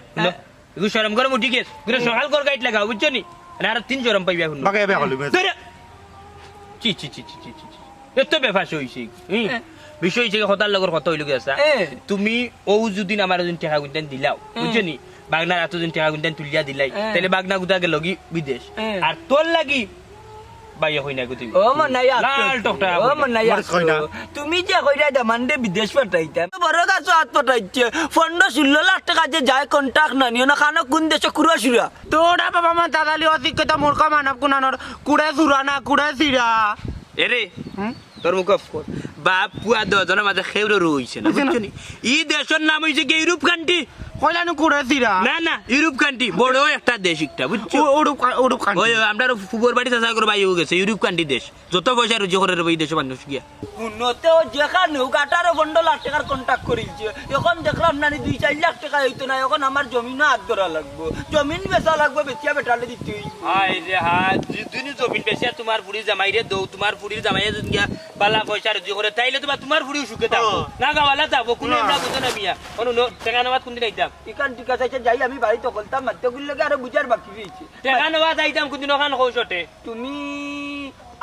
এগুলো সরম করে উঠি গেছ সকাল করে গাইড লাগাও বুঝছো নি আর 3 সরম পাইবা শুনো বাকে বিয়া কলি চি চি চি চি চি এত বেফাস হইছে বিষয় হইছে হতার লগর কত হইল গেছা তুমি ও যদিন আমার যদিন টাকা গুনতেন দিলাও বুঝছো নি বাগনার এত দিন টাকা গুনতেন তুলিয়া দিলাই তাহলে বাগনা গুতা গেল কি বিদেশ আর তোর লাগি বাইয়া হই না গো তুমি ও মনাইয়া লাল টকটা ও মনাইয়া তুমি যে কইরা দামানদে বিদেশ পাঠাইতা বড় গাছ হাত পাঠাইছে 15-16 লাখ টাকা যে যায় কন্টাক্ট না নিও না খানো কোন দেশে কুড়া সুরা তোরা বাবা মা দাদালি অধিকতা মূর্খ মানব কুনানোর কুড়ে সুরা না কুড়ে সিরা এরে তোর মুখ বাপ পুয়া 10 জনের মাঝে খেউরে রইছে না বুঝছো নি ই দেশের নাম হইছে কি ইউরোপ কান্ট্রি কইলানো কুড়ে সিরা না না ইউরোপ কান্ট্রি বড় একটা দেশ একটা বুঝছো উড়ুপ খান ওই আমরা ফুবর বাড়ি চাষা করে বাইরে গেছে ইউরোপ কান্ট্রি দেশ যত পয়সা রুজি করে এই দেশে মানুষ গিয়া উন্নতেও যেখানে হোক 18 লাখ টাকার কন্ট্যাক্ট করেছে এখন দেখলাম না 2-4 লাখ টাকা হইতো না এখন আমার জমিনও হাত ধরা লাগবো জমিন বেচা লাগবে বেচিয়া বেটালে দিতে হাই রে হাত দুনি জমিন বেশি তোমার পুরি জামাই রে দৌ তোমার পুরির জামাই গিয়া বালা পয়সা রুজি করে তাইলে তোমার পুরি সুখে থাকবো না গাওয়ালা যাবো কোনো আমরা বুঝো না মিয়া কোনো টাকা নেওয়া কোনদিন আইতাম এখান ঠিক আছে যাই আমি বাড়িতে বলতাম মাত্র গুলো আরো বুঝার বাকি রয়েছে টাকা নেওয়া যাইতাম কোনদিন ওখান কৌশটে তুমি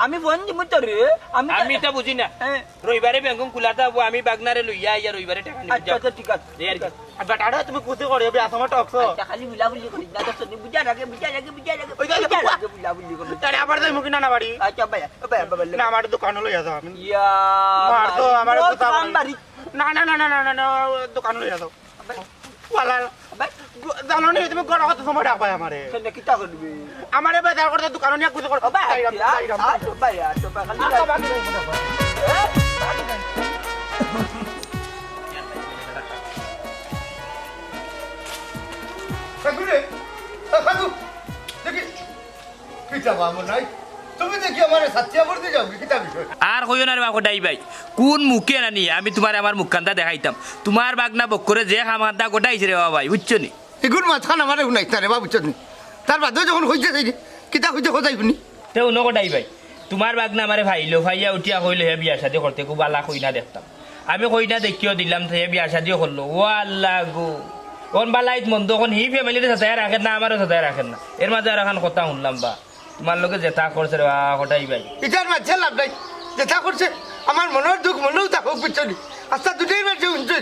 আমি ফোন দিব তো রে আমি এটা বুঝি না হ্যাঁ। রবিবারে ব্যাংক খোলা থাকবো আমি বাগনারে লইয়া আইয়া রবিবারে টাকা নিয়ে আচ্ছা আচ্ছা ঠিক আছে এই আর কি। বেটাটা তুমি কুতে করে বিয়াসমা টকছো আচ্ছা, খালি বুলাবুলি করি না তো শুনি বুঝার আগে ওই যে, বুলাবুলি করি তারে আবার যাই মুকি না বাড়ি আচ্ছা ভাইয়া ভাইয়া না আমার দোকানে লইয়া যাও আমি ইয়া মার তো আমার বহুত কথা কাম বাড়ি না না না না না না না দোকানে লইয়া যাও ওয়ালা জানো নি তুমি গড় কত সময় ডাকবাই আমারে কেন কিটা করবি আমারে বাজার করতে দোকানে নিয়ে কুতে করে ভাইয়া তো ভাইয়া তো খালি কাকুরে কাকু দেখি কিতা বামু নাই তুমি দেখি আমার সাথিয়া পড়তে যাও কিতা বিষয় আর কইও না রে বাবা ডাই ভাই কোন মুখে নানি আমি তোমার আমার মুখখানটা দেখাইতাম তোমার বাগনা বক্করে যে খামানটা গোটাইছে রে বাবা ভাই বুঝছো নি এগুন মাথা নামারে শুনাইছ না রে বাবু চনি তার বাদে যখন হইছে যাই কিতা হইছে কোথায় শুনি তেও ন গোটাই ভাই তোমার বাগনা আমারে ভাইলো ভাইয়া উঠিয়া কইলো হে বিয়া শাদি করতে খুব আলা কইনা দেখতাম আমি কইনা দেখিও দিলাম হে বিয়া শাদিও করলো ও আল্লাহ গো কোন বালাইত মন্দ কোন হি ফ্যামিলিতে সাজায় রাখেন না আমারও সাজায় রাখেন না এর মাঝে আর এখন কথা শুনলাম বা তোমার লোকে যেটা করছে রে গোটাই ভাই এটার মাঝে লাভ নাই যেটা করছে আমার মনের দুঃখ মনেও থাকুক বুঝছনি আচ্ছা দুটাই মাঝে শুনছে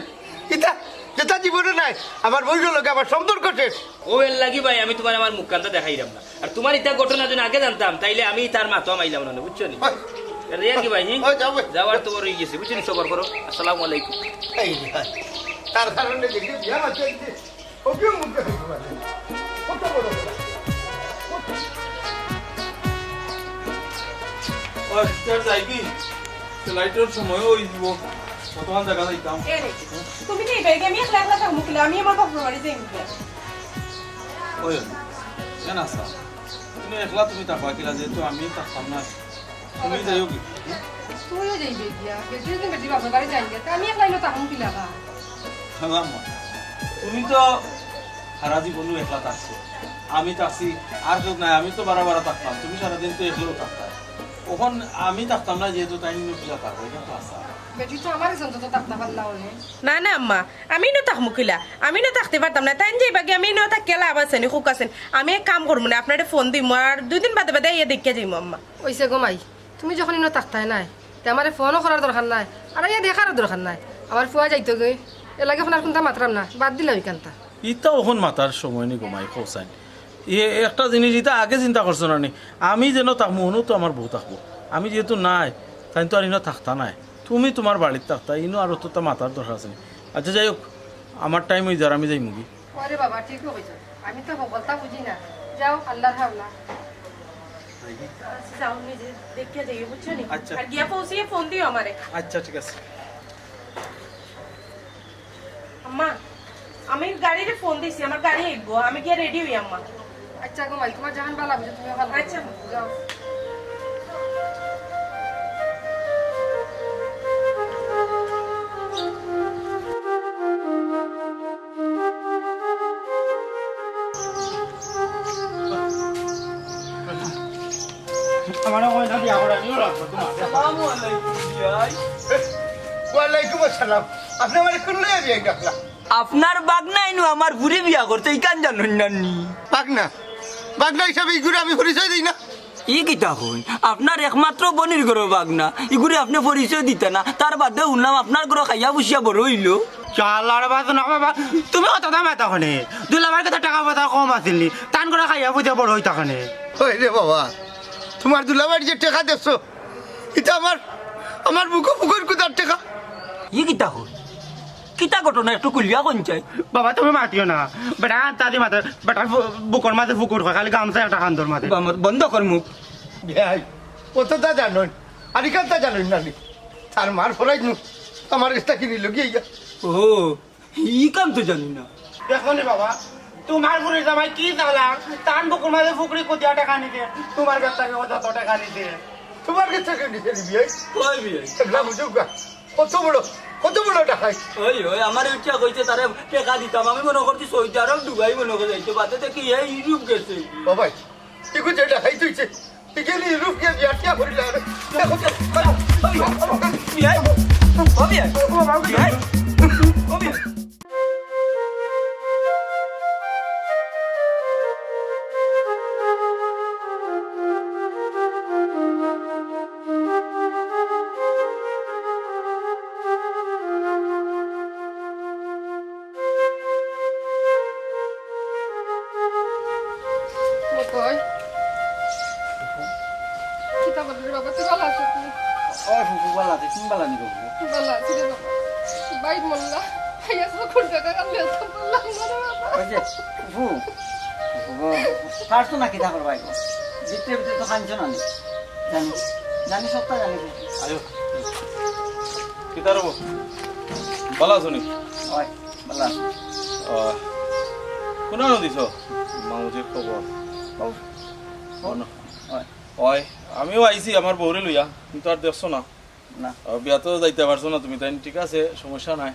ইটা যেটা জীবনে নাই আমার বইর লোকে আমার সম্পর্ক শেষ ও এর লাগি ভাই আমি তোমার আমার মুখখানটা দেখাইলাম না আর তোমার ইটা ঘটনা যদি আগে জানতাম তাইলে আমি তার মাথা মাইলাম না বুঝছো নি আর কি ভাই যাওয়ার তো রয়ে গেছে বুঝছো নি সবর করো আসসালামু আলাইকুম তার কারণে দেখি বিয়া মাঝে ওকেও মুখে হইতে পারে কত বড় কথা লাইটের সময় ওই দিব কতক্ষণ দেখা যাইতাম তুমি কি বেগে আমি একলা একলা থাকবো কিলা আমি আমার বাপের বাড়ি যাই ওই কেন আসা তুমি একলা তুমি থাকবা কিলা যেহেতু আমি থাকতাম না তুমি যাইও কি তুইও যাইবে গিয়া বেশি দিন বেশি বাপের বাড়ি যাই গিয়া আমি একলা ইনো থাকুম কিলা বা তুমি তো সারা জীবনও একলা থাকছো আমি থাকছি আর যোগ নাই আমি তো বারা বারা থাকতাম তুমি সারাদিন তো একলাও থাকতাম ওখান আমি থাকতাম না যেহেতু তাই পূজা থাকবো এটা তো আসা বেশি তো আমার সন্ত তো থাকতে পারলা হলে না না আম্মা আমি নো থাক মুখিলা আমি নো থাকতে পারতাম না তাই যাই বাকি আমি নো থাক কেলা আবার আছেন খুক আছেন আমি এক কাম করবো না আপনার ফোন দিম আর 2 দিন বাদে বাদে ইয়ে দেখে যাইম আম্মা ওইসে গোমাই তুমি যখন ইনো থাকতাই নাই তে আমার ফোনও করার দরকার নাই আর ইয়া দেখারও দরকার নাই আমার ফুয়া যাইতো গে এ লাগে ফোন আর কোনটা মাত্রাম না বাদ দিলাম এখানটা ইটা ওখান মাতার সময় নি ঘুমাই খোসাইন একটা জিনিস ইটা আগে চিন্তা করছো না নি আমি যেন থাকবো অনু তো আমার বউ থাকবো আমি যেহেতু নাই তাই তো আর ইনো থাকতা নাই তুমি তোমার বাড়িতে থাকতা ইনো আর তো তা মাতার দরকার আছে আচ্ছা যাই হোক আমার টাইম হয়ে যার আমি যাই মুগি আরে বাবা ঠিক হইছে আমি তো বলতা বুঝি না যাও আল্লাহর হাওলা যাও নিজে দেখে যাই বুঝছো নি আচ্ছা। আর গিয়া পৌঁছিয়ে ফোন দিও আমারে আচ্ছা ঠিক আছে আম্মা আমি গাড়িতে ফোন দিছি আমার গাড়ি আইবো আমি গিয়া রেডি হই আম্মা আচ্ছা গোমাই তোমার জাহান ভালো বুঝো তুমি ভালো আচ্ছা। যাও আমার কইনা বিয়া করা নিও লাগবে তোমার আসসালামু আলাইকুম ভাই ওয়ালাইকুম আসসালাম আপনি আমার কোন লইয়া বিয়া ডাকলা আপনার বাগনা ইনু আমার ঘুরে বিয়া করতে ইকান জানুন নানি বাগনা বাগনা হিসাবে ইগুরে আমি পরিচয় দিই না ই কিতা হন আপনার একমাত্র বনির ঘর বাগনা ইগুরে আপনি পরিচয় দিতে না তার বাদে শুনলাম আপনার ঘর খাইয়া বসিয়া বড় হইলো চালার বাজু না বাবা তুমি কত দাম এতখানে দুলাবার কাছে টাকা পয়সা কম আছিল নি টান করে খাইয়া বুঝে বড় হই তখানে ওই রে বাবা তোমার দুলাবাড়ি যে টাকা দিচ্ছ এটা আমার বুকুর কুদার টাকা ই কিতা হন কিতা ঘটনা একটু কুলিয়া কোন চাই বাবা তুমি মাতিও না বেটা তাদি মাতে বেটা বুকর মাঝে ফুকুর হয় খালি গামছা একটা খান্দর মাঝে বন্ধ কর মুখ বিয়াই কতটা জানুন আর ইখানটা জানুন না নি তার মার ফলাই নু আমার কাছটা কিনি লগিয়ে ও ই কাম তো জানি না দেখো নি বাবা তোমার ফুরি জামাই কি চালাক তান বুকুর মাঝে ফুকরি কোদিয়া টাকা নিতে তোমার কাছ থেকে যত টাকা নিতে তোমার কাছে নিচে নিবি এই ওই বিয়ে এগুলা বুঝুক গা। কত বড় টাকাই ওই ওই আমার ইচ্ছা কইছে তারে টাকা দিতাম আমি মনে করছি সৌদি আরব দুবাই মনে করে যাইতো বাদে দেখি এই ইউরোপ গেছে ও ভাই ঠিক আছে টাকাই তুইছে এখানে রূপ কে বিয়াটিয়া করিলা দেখো বিয়াই ও বিয়াই বিয়াই ও বিয়াই কই কিতা বলবি বাবা তুই ভালো আছিস ওই ফুফু বালা আছে তুমি বালা নিব ভালো আছি রে বাবা ভাই মোল্লা হাইয়া সব করতে কালে তো বললাম না বাবা ওই যে ফুফু কাটতো না কিতা করবাই ভিতরে ভিতরে তো খাঞ্চ না জানি জানি সবটা জানি আয়ো কিতা রব ভালো আছো নি ওই বালা কোন দিছ মামুজির খবর ওই আমিও আইছি আমার বউরে লইয়া কিন্তু আর দেখছো না না বিয়াতেও যাইতে পারছো না তুমি তাই ঠিক আছে সমস্যা নাই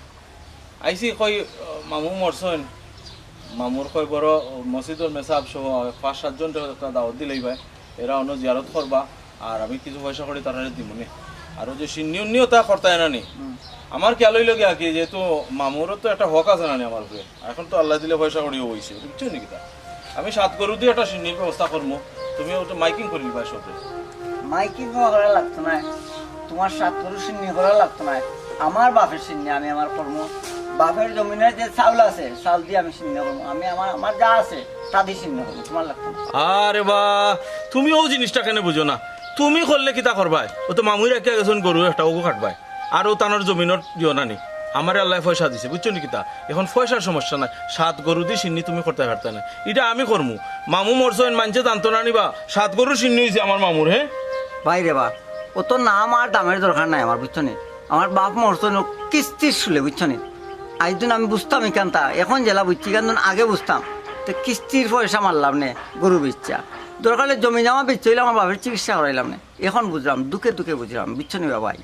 আইছি কই মামু মরছেন মামুর কই বড় মসজিদর মেসাব সহ 5-7 জন একটা দাওয়াত দিলেই ভাই এরা অন্য জিয়ারত করবা আর আমি কিছু পয়সা করে তারা দিমুনি আর যে সিন্নিও তা করতায় না নি আমার খেয়াল হইল গিয়া কি যেহেতু মামুরও তো একটা হক আছে না নি আমার উপরে এখন তো আল্লাহ দিলে পয়সা করিও হইছে বুঝছো নাকি তা আমি 7 গরু দিয়ে একটা সিন্নির ব্যবস্থা করবো তুমি ওটা মাইকিং করে দিবা সবে মাইকিং করা লাগতো না তোমার 7 গরু সিন্নি করা লাগতো না আমার বাপের সিন্নি আমি আমার কর্ম বাপের জমিনের যে চাউল আছে চাউল দিয়ে আমি সিন্নি করবো আমি আমার যা আছে তা দিয়ে সিন্নি করবো তোমার লাগতো না আরে বা তুমি ও জিনিসটা কেন বুঝো না তুমি করলে কিতা করবাই ও তো মামুই রাখিয়া গেছেন গরু একটা ওগো কাটবাই আর ও তানোর জমিনের দিও নানি আমার আল্লাহ পয়সা দিছে বুঝছো নি কিতা এখন পয়সার সমস্যা নাই 7 গরু দিয়ে সিন্নি তুমি করতে পারতে না এটা আমি করবো মামু মরছেন মানছে জানতো না নিবা 7 গরু সিন্নি হয়েছে আমার মামুর হ্যাঁ ভাই রে বা ও তো নাম আর দামের দরকার নাই আমার বুঝছো নি আমার বাপ মরতো কিস্তির শুলে বুঝছো নি আজ দিন আমি বুঝতাম এখানটা এখন জেলা বুঝছি কেন আগে বুঝতাম তো কিস্তির পয়সা মারলাম নে গরু বেচা দরকার জমি জামা বেচতে হইলে আমার বাপের চিকিৎসা করাইলাম না এখন বুঝলাম দুঃখে দুঃখে বুঝলাম বুঝছো নি বাবাই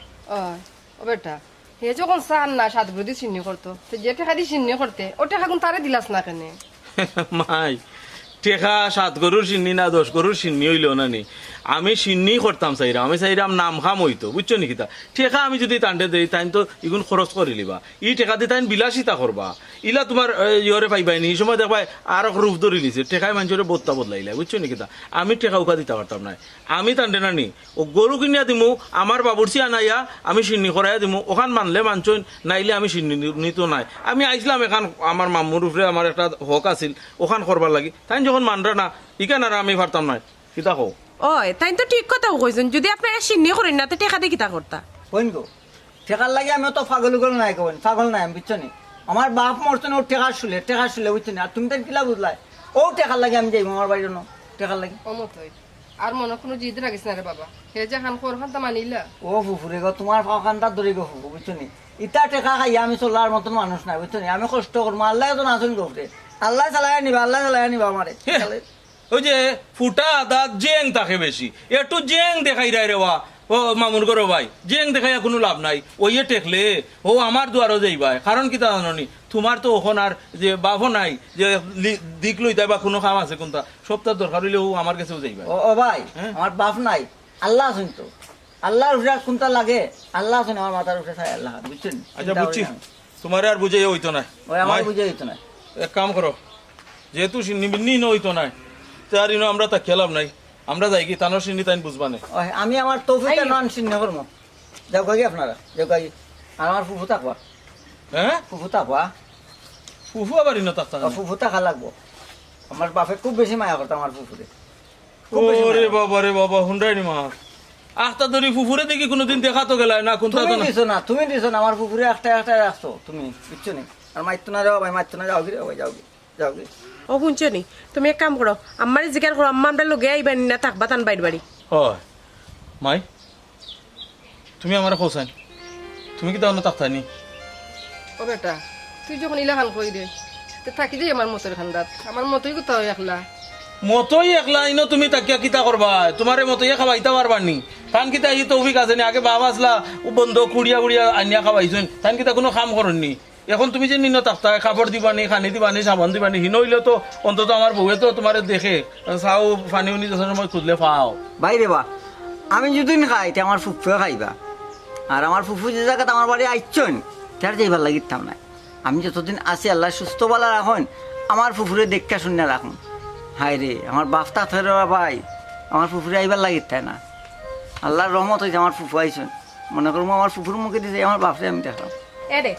ও বেটা হে যখন চান না 7 গরু দিয়ে সিন্নি করতো তো যে টাকা দিয়ে সিন্নি করতে ও টাকা কোন তারে দিলাস না কেন মাই টেকা 7 গরুর সিন্নি না 10 গরুর সিন্নি হইল না নি আমি সিন্নি করতাম চাইরাম আমি চাইরাম নাম খাম হইতো বুঝছো নি কিতা টেকা আমি যদি টান্ডে দেই তাই তো ইগুন খরচ করে লিবা ই টেকা দিয়ে তাই বিলাসিতা করবা ইলা তোমার ইয়রে পাইবাই নি এই সময় দেখবাই আর রূপ ধরে লিছে টেকায় মানুষের বত্তা বদলাইলে বুঝছো নি কিতা আমি টেকা উকা দিতে পারতাম না আমি টান্ডে না নি ও গরু কিনিয়া দিমু আমার বাবুরচি আনাইয়া আমি সিন্নি করাইয়া দিমু ওখান মানলে মানছই নাইলে আমি সিন্নি নিত নাই আমি আইসলাম এখান আমার মামুর উপরে আমার একটা হক আছিল ওখান করবার লাগি তাই যখন মানরা না ইকান আর আমি পারতাম না কিতা কও ওই তাই তো ঠিক কথা কইছেন যদি আপনারা সিন্নি করেন না তো টাকা দিয়ে কিতা করতা কইন গো ঠেকার লাগে আমি তো পাগল নাই কবেন পাগল নাই আমি বুঝছো নি আমার বাপ মরতো না ও টেকা শুলে বুঝছো নি আর তুমি তো কিলা বুঝলাই ও টেকার লাগে আমি যাইব আমার বাড়ির টেকার লাগে অমতই আর মনে কোনো জিদ রাখিস না রে বাবা হে যে খান কর খান তা মানিলা ও ফুফুরে গো তোমার ফাঁকানটা ধরে গো ফুফু বুঝছো নি ইটা টেকা খাই আমি চলার মতন মানুষ নাই বুঝছো নি আমি কষ্ট করবো আল্লাহ তো নাচুন গো আল্লাহ চালাই নিবা আমারে ওই যে ফুটা আদা জেং থাকে বেশি একটু জেং দেখাই রায় রে ওয়া ও মামুর গরো ভাই জেং দেখাইয়া কোনো লাভ নাই ওইয়ে টেকলে ও আমার দুয়ারও যাইবাই কারণ কি তা জানি তোমার তো ওখন আর যে বাভও নাই যে দিক লইতে বা কোনো কাম আছে কোনটা সপ্তাহ দরকার হইলে ও আমার কাছেও যাইবা ও ভাই আমার বাপ নাই আল্লাহ আছেন তো আল্লাহর উপরে কোনটা লাগে আল্লাহ আছেন আমার মাথার উপরে থাকে আল্লাহ বুঝছেন আচ্ছা বুঝছি তোমার আর বুঝাই হইতো না ওই আমার বুঝে হইতো না এক কাম করো যেহেতু নিম্নি হইতো না তার আমরা তা খেলাম নাই আমরা যাই কি তানোর সিন্নি তাই বুঝবা না আমি আমার তৌফিকটা নন সিন্নি করবো যাও কাকি আপনারা যাও কাকি আর আমার ফুফু থাকবা হ্যাঁ ফুফু থাকবা ফুফু আবার ইনো তাক ফুফু থাকা লাগবো আমার বাপে খুব বেশি মায়া করতো আমার ফুফুরে ওরে বাবা রে বাবা হুন্ডাই নি মা আখতা ধরি ফুফুরে দেখি কোনোদিন দেখা তো গেলাই না কোনটা তো না তুমি দিছো না আমার ফুফুরে একটা রাখছো তুমি বুঝছো নি আর মাইতো না যাও ভাই মাইতো না যাও কি ভাই যাও কি ও শুনছো নি তুমি এক কাম করো আমার জিজ্ঞাসা করো আম্মা আমরা লগে আইবেন না থাকবা তান বাইর বাড়ি হয় মাই তুমি আমার কোসাই তুমি কি তাহলে তাকতানি ও বেটা তুই যখন ইলা খান কই দে তো থাকি যাই আমার মতোর খান্দাত আমার মতোই কোথাও একলা মতোই একলা ইনো তুমি তাকিয়া কিতা করবা তোমারে মতোই খাওয়াইতে পারবানি তান কিতা এই তৌফিক আছে নি আগে বাবা আসলা ও বন্ধ কুড়িয়া কুড়িয়া আনিয়া খাওয়াইছেন তান কিতা কোনো কাম করেননি এখন তুমি যে নিন তাক্তা কাপড় দিবানি খানি দিবানি সাবান দিবানি হিন হইলে তো অন্তত আমার বউয়ে তো তোমার দেখে চাও পানি উনি যখন সময় খুঁজলে পাও বাইরে বা আমি যদি খাই তে আমার ফুফুয়ে খাইবা আর আমার ফুফু যে জায়গাতে আমার বাড়ি আইসছেন তার যাইবার লাগিতাম না আমি যতদিন আছি আল্লাহ সুস্থ বালা রাখুন আমার ফুফুরে দেখা শুনে রাখুন হায় রে আমার বাপটা ফেরো ভাই আমার ফুফুরে আইবার লাগিতাই না আল্লাহর রহমত হয়েছে আমার ফুফু আইসন মনে করবো আমার ফুফুর মুখে দিয়েছে আমার বাপরে আমি দেখলাম এরে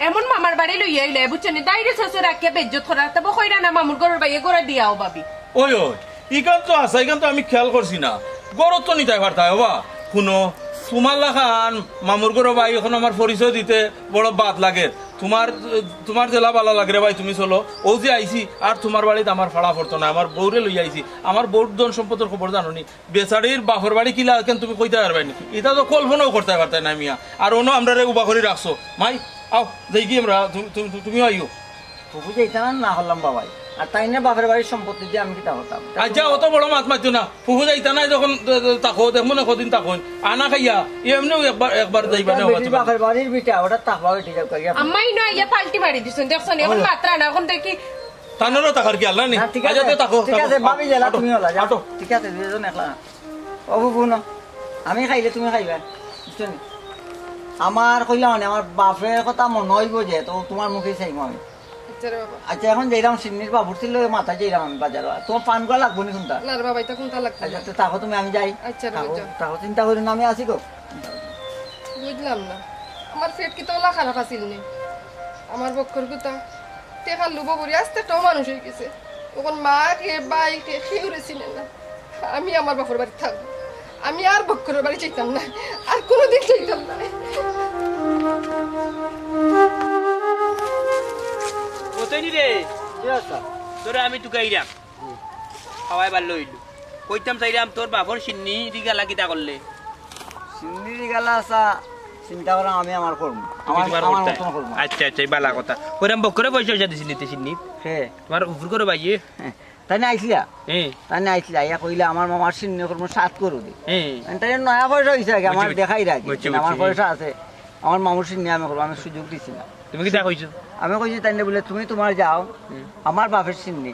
এমন মামার বাড়ি লইয়া আইলে বুঝছো নি দাইরে শ্বশুর রাখিয়া বেজ্জত করা তবে কইরা না মামুর ঘরের বাইয়ে করে দিয়াও ভাবি ওই ইখান তো আছে ইখান তো আমি খেয়াল করছি না গরত তো নিতে পারতাই হবা শুনো তোমার লাখান মামুর গরো ভাই এখন আমার পরিচয় দিতে বড় বাদ লাগে তোমার জেলা ভালো লাগে রে ভাই তুমি চলো ও যে আইছি আর তোমার বাড়িতে আমার ফাড়া পড়তো না আমার বউরে লই আইছি আমার বউর ধন সম্পদের খবর জানো নি বেচারির বাপর বাড়ি কিলা কেন তুমি কইতে পারবে না এটা তো কল্পনাও করতে পারতাই না মিয়া আর অন্য আমরা উবা করে রাখছো মাই আও যাই কি আমরা তুমিও আইও ফুফু যাইতাম না হলাম বাবাই আর তাই না বাপের বাড়ির সম্পত্তি দিয়ে আমি কিতা হতাম আচ্ছা অত বড় মাছ মারছো না ফুফু যাইতা নাই যখন তাকো দেখবো না কদিন তাকো আনা খাইয়া এমনিও একবার যাইবা না বাপের বাড়ির বিটা ওটা তাকবা ঠিক আছে আম্মাই নয় ইয়া পাল্টি মারি দিছেন দেখছো নি এখন মাত্রা না এখন দেখি তানেরও টাকার কি আল্লাহ নি ঠিক আছে তাকো ঠিক আছে ভাবি জেলা তুমি হলা যাও ঠিক আছে দুইজন একলা ও ফুফু না আমি খাইলে তুমি খাইবা বুঝছো নি আমার কইলা মানে আমার বাপের কথা মনে হইব যে তো তোমার মুখে চাইবো আমি আচ্ছা রে বাবা আচ্ছা এখন যাইলাম সিন্নির বাবুর ছিল মাথা যাইলাম আমি বাজারে তোমার পান করা লাগবো নি কোনটা না রে বাবা এটা কোনটা লাগবে আচ্ছা তো তাকো তুমি আমি যাই আচ্ছা রে বাবা তাকো চিন্তা করি না আমি আসি গো বুঝলাম না আমার পেট কি তোলা খারাপ আছিল নি আমার বক্ষর কুতা টেকার লুবো বলি আস্তে টাও মানুষ হয়ে গেছে তখন মা কে বাই কে খেয়ে ছিলেন না আমি আমার বাপর বাড়ি থাকবো আমি আর বক্ষরের বাড়ি চাইতাম না আর কোনোদিন চাইতাম না কতই রে তোরা আমি টুকাইরাম খাওয়াই বার লইলু কইতাম চাইরাম তোর বাপর সিন্নি দিঘা লাগিতা করলে সিন্নির গেলা আসা চিন্তা করা আমি আমার করবো আচ্ছা আচ্ছা বালা কথা কইরাম বকরে পয়সা দিছি নিতে সিন্নি হ্যাঁ তোমার উপর করে বাইয়ে তাই না আইসিলা হ্যাঁ তাই না আইসিলা ইয়া কইলে আমার মামার সিন্নি করবো 7 করু দি হ্যাঁ তাই নয়া পয়সা হয়েছে আগে আমার বুঝছি, দেখাই রাখি বুঝছি, আমার বুঝছি। পয়সা আছে আমার মামুর সিন্নি আমি করবো আমি সুযোগ দিছি না তুমি কি তা কইছো আমি কইছি তাই না বলে তুমি তোমার যাও আমার বাপের সিন্নি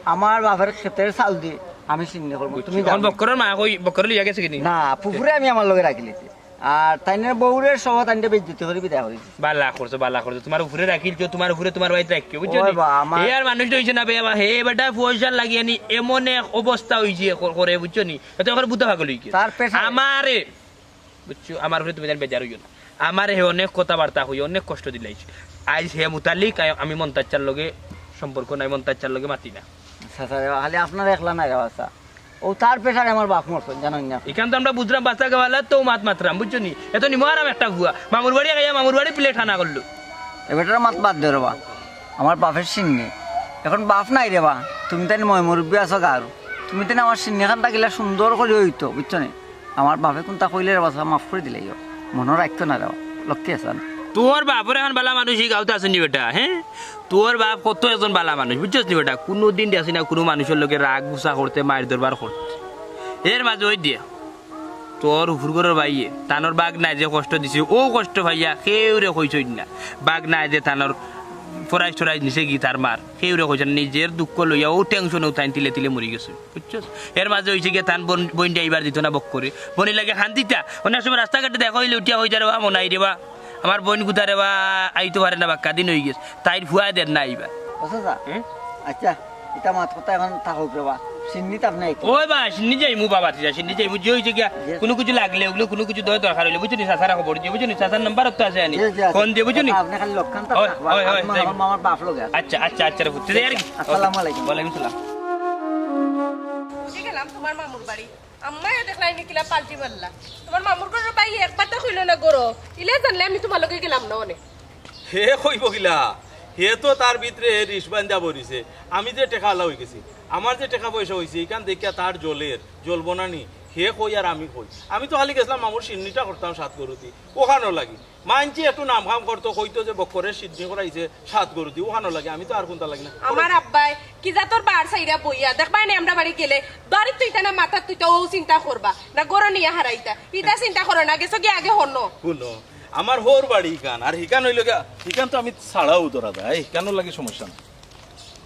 আমার বাপের ক্ষেতের চাল দিয়ে আমি সিন্নি করবো তুমি যাও কোন বকরের মা কই বকরে লিয়া গেছে কিনি না পুকুরে আমি আমার লগে রাখি লিছি আর তাইনের বউরের সহ তাইনটা বেজ্জতি করে বিদায় হয়েছে বালা করছো তোমার উপরে রাখিলছো তোমার উপরে তোমার বাড়িতে রাখিও বুঝছো ওই বা, আমার- হে আর মানুষ হইছে না বেবা হে বেটা পয়সা লাগিয়ে নি এমন এক অবস্থা হইছে করে বুঝছো নি এত এখন বুদ্ধ ভাগল হইছে তার পেশা- আমারে বুঝছো আমার উপরে তুমি জান বেজার হইও না আমারে হে অনেক কথাবার্তা হই অনেক কষ্ট দিলাইছে আজ হে মুতালিক আমি মন্তাচ্চার লগে সম্পর্ক নাই মন্তাচ্চার লগে মাতি না খালি আপনার একলা নাই রাস্তা ও তার পেশায় আমার বাপ মরছেন জানেন না এখান তো আমরা বুঝলাম বাচ্চা গাওয়ালা তো মাত মাত্রাম বুঝছো নি এত নিমারাম একটা ভুয়া মামুর বাড়ি গাইয়া মামুর বাড়ি প্লেট হানা করলো এবারটার মাত বাদ দে রবা আমার বাপের সিন্নি এখন বাপ নাই রে বা তুমি তাই মই মুরব্বী আছো গার তুমি তাই আমার সিন্নিখান থাকিলে সুন্দর করে হইতো বুঝছো নি আমার বাপে কোনটা কইলে রে বাসা মাফ করে দিলে মনে রাখতো না রে লক্ষ্মী আসান তোর বাপরে এখন বালা মানুষ এই গাঁওতে আসেনি বেটা হ্যাঁ তোর বাপ কত একজন বালা মানুষ বুঝছিস নি বেটা কোনো দিন আসি না কোনো মানুষের লোকে রাগ গুসা করতে মায়ের দরবার করতে এর মাঝে ওই দিয়া তোর হুরগরের ভাইয়ে তানোর বাঘ নাই যে কষ্ট দিছে ও কষ্ট ভাইয়া কেউরে কইছই না বাঘ নাই যে তানোর ফরাইজ টরাইজ নিচে গি তার মার কেউরে কইছে না, নিজের দুঃখ লইয়া ও টেনশনে উঠাই তিলে তিলে মরি গেছে বুঝছিস এর মাঝে হয়েছে গিয়ে তান বইনটা এইবার দিত না বক করে বনি লাগে শান্তিটা অনেক সময় রাস্তাঘাটে দেখা হইলে উঠিয়া হয়ে যারে বা মনাই রে বা আমার বোন গুতারে বা আইতে পারে না বা কাদিন হয়ে গেছে তাই ভুয়া দেন না আইবা বুঝছো আচ্ছা এটা মাত কথা এখন থাকুক রে বা সিন্নি তাপ নাই ওই বা সিন্নি যাই মু বাবা তিজা সিন্নি যাই মু যে হইছে গিয়া কোনো কিছু লাগলে ওগুলো কোনো কিছু দরকার হইলে বুঝছো নি সাসারা খবর দিয়ে বুঝছো নি সাসার নাম্বার তো আছে আনি ফোন দিয়ে বুঝছো নি আপনি খালি লক্ষণ তো ওই, থাকবা ওই, ওই, যাই। আমার বাপ লগে আছে। আচ্ছা আচ্ছা আচ্ছা রে ফুটতে আর কি আসসালামু আলাইকুম। ওয়ালাইকুম সালাম বুঝে গেলাম তোমার মামুর বাড়ি আম্মাইও দেখলাই নিকিলা পাল্টি মারলা তোমার মামুর ঘরের বাই একবার তো হইল না গরো ইলে জানলে আমি তোমার লগে গেলাম না অনেক হে কইব গিলা হে তো তার ভিতরে রিস বান্ধা বরিছে আমি যে টেকা আলা হয়ে গেছি আমার যে টাকা পয়সা হয়েছে এখান দেখিয়া তার জলের জ্বলবো না নি হে কই আর আমি কই আমি তো খালি গেছিলাম মামুর সিন্নিটা করতাম সাত গরুতি ওখানো লাগি মানছি একটু নাম কাম করতো কইতো যে বক্করের সিদ্ধি করাইছে সাত গরুতি ওখানো লাগে আমি তো আর কোনটা লাগি না আমার আব্বাই কি যা তোর বার সাইরা বইয়া দেখবাই না আমরা বাড়ি গেলে বাড়ি তুই না মাথা তুই তো ও চিন্তা করবা না গরো নিয়ে হারাইতা ইটা চিন্তা করো না গেছো কি আগে হনো শুনো আমার হোর বাড়ি হিকান আর হিকান হইল হিকান তো আমি ছাড়াও তোরা দেয় হিকানোর লাগে সমস্যা না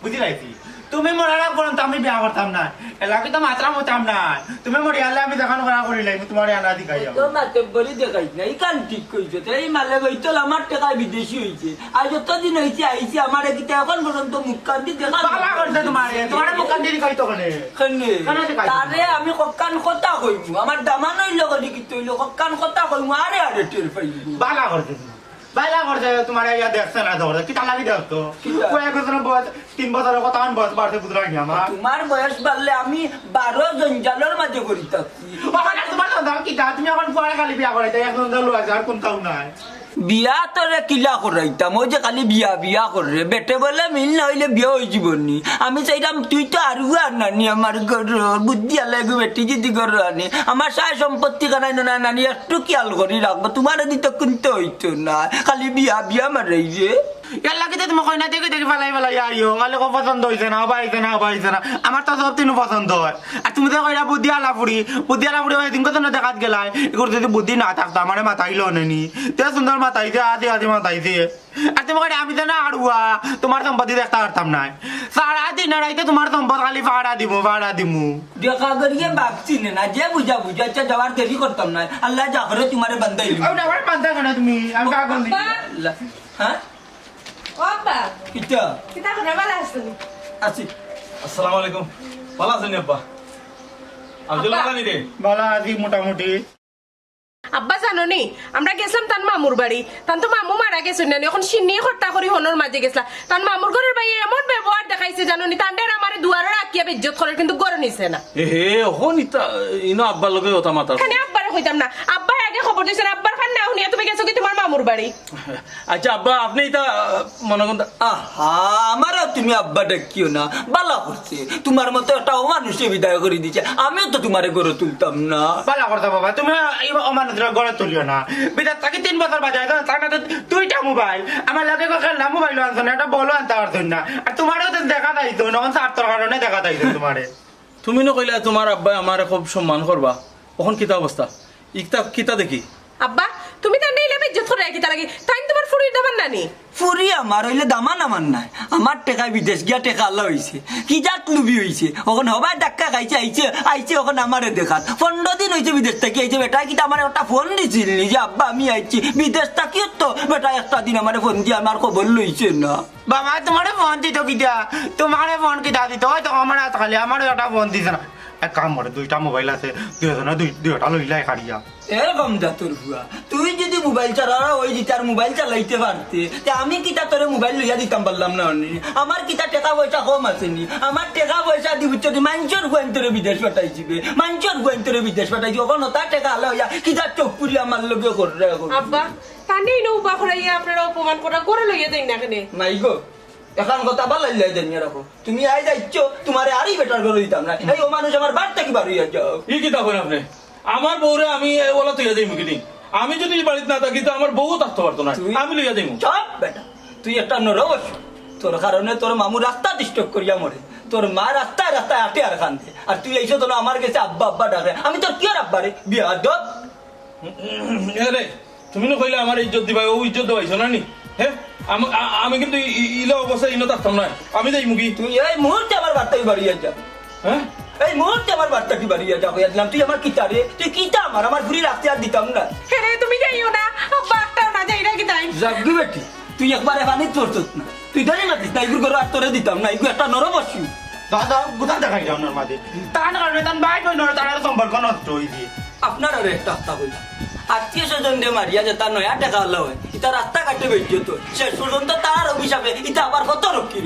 বুঝি লাইছি তুমি মরার করতাম তো আমি বিয়া করতাম না এলাকি তো মাত্রা মতাম না তুমি মরি আলে আমি দেখানো করা করি লাইম তোমার আনা দিখাই যাবো তো মাতে বলি দেখাই না এই কান ঠিক কইছো এই মালে গইতো আমার টাকা বিদেশি হইছে আর যতদিন হইছে আইছি আমার এদিকে এখন পর্যন্ত মুখ কান্দি দেখা পালা করতে তোমার মুখান দিয়ে দিখাই তো কেনে খানে কেন দেখাই তারে আমি কক্কান কথা কইমু আমার দামান হইল গলি কি তইল কক্কান কথা কইমু আরে আরে টের পাইবো বালা করতে বাইলা করতে তোমার ইয়া দেখছে না ধরে কি তালা কি দেখতো কিটা? কয়েক বছর বয়স 3 বছরের কথা আমি বয়স বাড়তে বুঝলাম আমার তোমার বয়স বাড়লে আমি 12 জঞ্জালের মাঝে করি থাকি ওখানে তোমার দাম কি তুমি এখন পরে খালি বিয়া করাইতে এখন তো লোক আর কোন কাউ নাই বিয়া তোরে কিলা করাইতাম ওই যে খালি বিয়া বিয়া করে বেটে বলে মিল না হইলে বিয়া হয়ে জীবনী আমি চাইতাম তুই তো আরু আনানি আমার ঘর বুদ্ধি আলাগু বেটি যদি ঘর আনি আমার সায় সম্পত্তি কানাই না নানি একটু খেয়াল করি রাখবো তোমার দিতে কিনতে হইতো না খালি বিয়া বিয়া মারাই যে এর লাগিতে তুমি কইনা দেখে দেখে ফেলাই ফেলাই আইও খালি কো পছন্দ হইছে না বাইছে না বাইছে না আমার তো সব তিন পছন্দ হয় আর তুমি তো কইরা বুদ্ধি আলা ফুড়ি ওই দিন কত না দেখাত গেলাই এগুলো যদি বুদ্ধি না থাকতো আমার মাথাইলো নেনি তে সুন্দর মাথাইছে আদি আদি মাথাইছে আর তুমি কইরা আমি তো না আড়ুয়া তোমার সম্পত্তি দেখতে পারতাম না সারা দিন রাইতে তোমার সম্পদ খালি ভাড়া দিমু দেখা করিয়ে ভাবছি না যে বুঝা বুঝা আচ্ছা যাওয়ার দেরি করতাম না আল্লাহ যা করে তোমারে বান্ধাইলি আমার পান্তা কেন তুমি আমি কা করলি হ্যাঁ ও আব্বা কিটা কিতা করে ভালো আছেন আসি আসসালামু আলাইকুম ভালো আছেন আব্বা আব্দুল মালানি রে বলা আছি মোটামুটি আব্বা জানো নি আমরা গেছিলাম তার মামুর বাড়ি তান তো মামু মারা গেছেন না এখন সিন্নি হত্যা করি হনর মাঝে গেছিলাম তার মামুর ঘরের বাইরে এমন ব্যবহার দেখাইছে জানো নি তান্ডের আমার দুয়ারে রাখিয়া ইজ্জত করে কিন্তু গড়ে নিছে না হে ওহন ইনো আব্বার লগে ওটা মাতা খানে আব্বারে কইতাম না আব্বা আগে খবর দিছেন আব্বার খান না শুনিয়া তুমি গেছো কি তোমার মামুর বাড়ি আচ্ছা আব্বা আপনি এটা মনে করেন আহা আমারও তুমি আব্বা ডাকিও না বালা করছে তোমার মতো একটা অমানুষে বিদায় করে দিচ্ছে আমিও তো তোমারে গড়ে তুলতাম না বালা করতে বাবা তুমি অমানুষরা গড়ে তুলিও না বিদাত তাকে 3 বছর বাজে তার না দুইটা মোবাইল আমার লাগে খেলনা মোবাইল আনছো না একটা বলো আনতে পারছেন না আর তোমারও তো দেখা যাইতো না স্বার্থর কারণে দেখা যাইতো তোমারে তুমি না কইলা তোমার আব্বা আমার খুব সম্মান করবা ওখন কিতা অবস্থা ইকতা কিতা দেখি আব্বা তুমি তার নেইলে ইজ্জত করে রাখি তার আগে তাই তোমার ফুরির দামান নানি ফুরি আমার হইলে দামান আমার নাই আমার টেকা বিদেশ গিয়া টেকা আল্লাহ হইছে কি জাত লুবি হইছে ওখানে হবাই ডাক্কা খাইছে আইছে ওখানে আমারে দেখাত 15 দিন হইছে বিদেশ থেকে আইছে বেটা কি আমার একটা ফোন দিছিল যে আব্বা আমি আইছি বিদেশ থাকিও তো বেটা একটা দিন আমারে ফোন দিয়ে আমার খবর লইছে না বাবা তোমারে ফোন দিত কিটা তোমারে ফোন কিটা দিত হয়তো আমার হাত খালি আমারও একটা ফোন দিছে না এক কাম করে দুইটা মোবাইল আছে দুইটা লইলাই কাড়িয়া এরকম যা তোর ভুয়া তুই যদি মোবাইল চালানো ওই যে তার মোবাইল চালাইতে পারতে আমি কিতা তোরে মোবাইল লইয়া দিতাম পারলাম না আমার কিতা টাকা পয়সা কম আছে নি আমার টাকা পয়সা দিব যদি মাঞ্চর গোয়েন্তরে বিদেশ পাঠাইছিবে মাঞ্চর গোয়েন্তরে বিদেশ পাঠাইছি ওখানে তার টাকা লইয়া কিতা চোখ পুরি আমার লগে করে আব্বা তা নেই নৌবা করাইয়া আপনারা অপমান করা করে লইয়া দেন না কেন নাই গো এখন কথা বালাই লাই জানিয়ে রাখো তুমি আই যাইছো তোমারে আরই বেটার করে দিতাম না এই ও মানুষ আমার বাড়িতে কি বাড়িয়ে যাও ই কিতা করেন আপনি আমার বউরে আমি ওলা তুইয়া যাই মুখি দিন আমি যদি বাড়িতে না থাকি তো আমার বউ থাকতে পারতো না আমি লইয়া যাই চপ বেটা তুই একটা নরবস তোর কারণে তোর মামু রাস্তা ডিস্টার্ব করিয়া মরে তোর মা রাস্তায় রাস্তায় আটে আর কান্দে আর তুই এইসব তো আমার কাছে আব্বা আব্বা ডাকে আমি তোর কি আর আব্বা রে বিয়া দব রে তুমি না কইলে আমার ইজ্জত দিবা ও ইজ্জত দেবাইছো না নি হ্যাঁ আমি কিন্তু ইলা অবস্থা ইনো থাকতাম না আমি যাই মুখি তুই এই মুহূর্তে আমার বার্তায় বাড়িয়ে যা হ্যাঁ এই মুহূর্তে আমার বার্তাটি বাড়িয়ে যাবো একদম তুই আমার কিতা রে তুই কিতা আমার ভুড়ি রাখতে আর দিতাম না হ্যাঁ তুমি যাইও না আব্বা একটাও না যাই রাখি তাই যাবি বেটি তুই একবার এখানে তোর না তুই ধরে মাতিস না এগুলো করে আর তোরে দিতাম না এগুলো একটা নরবসু দাদা গুদা দেখাই যাও নর মাঝে তার কারণে তার ভাই কই নর তার সম্পর্ক নষ্ট হইছে আপনার আর একটা হত্যা কইলা আত্মীয় স্বজন দিয়ে মারিয়া যে তার নয়া টাকা হলো হয় এটা রাস্তা কাটে বেরিয়ে তো শেষ পর্যন্ত তার অভিশাপে এটা আবার কত রক্ষী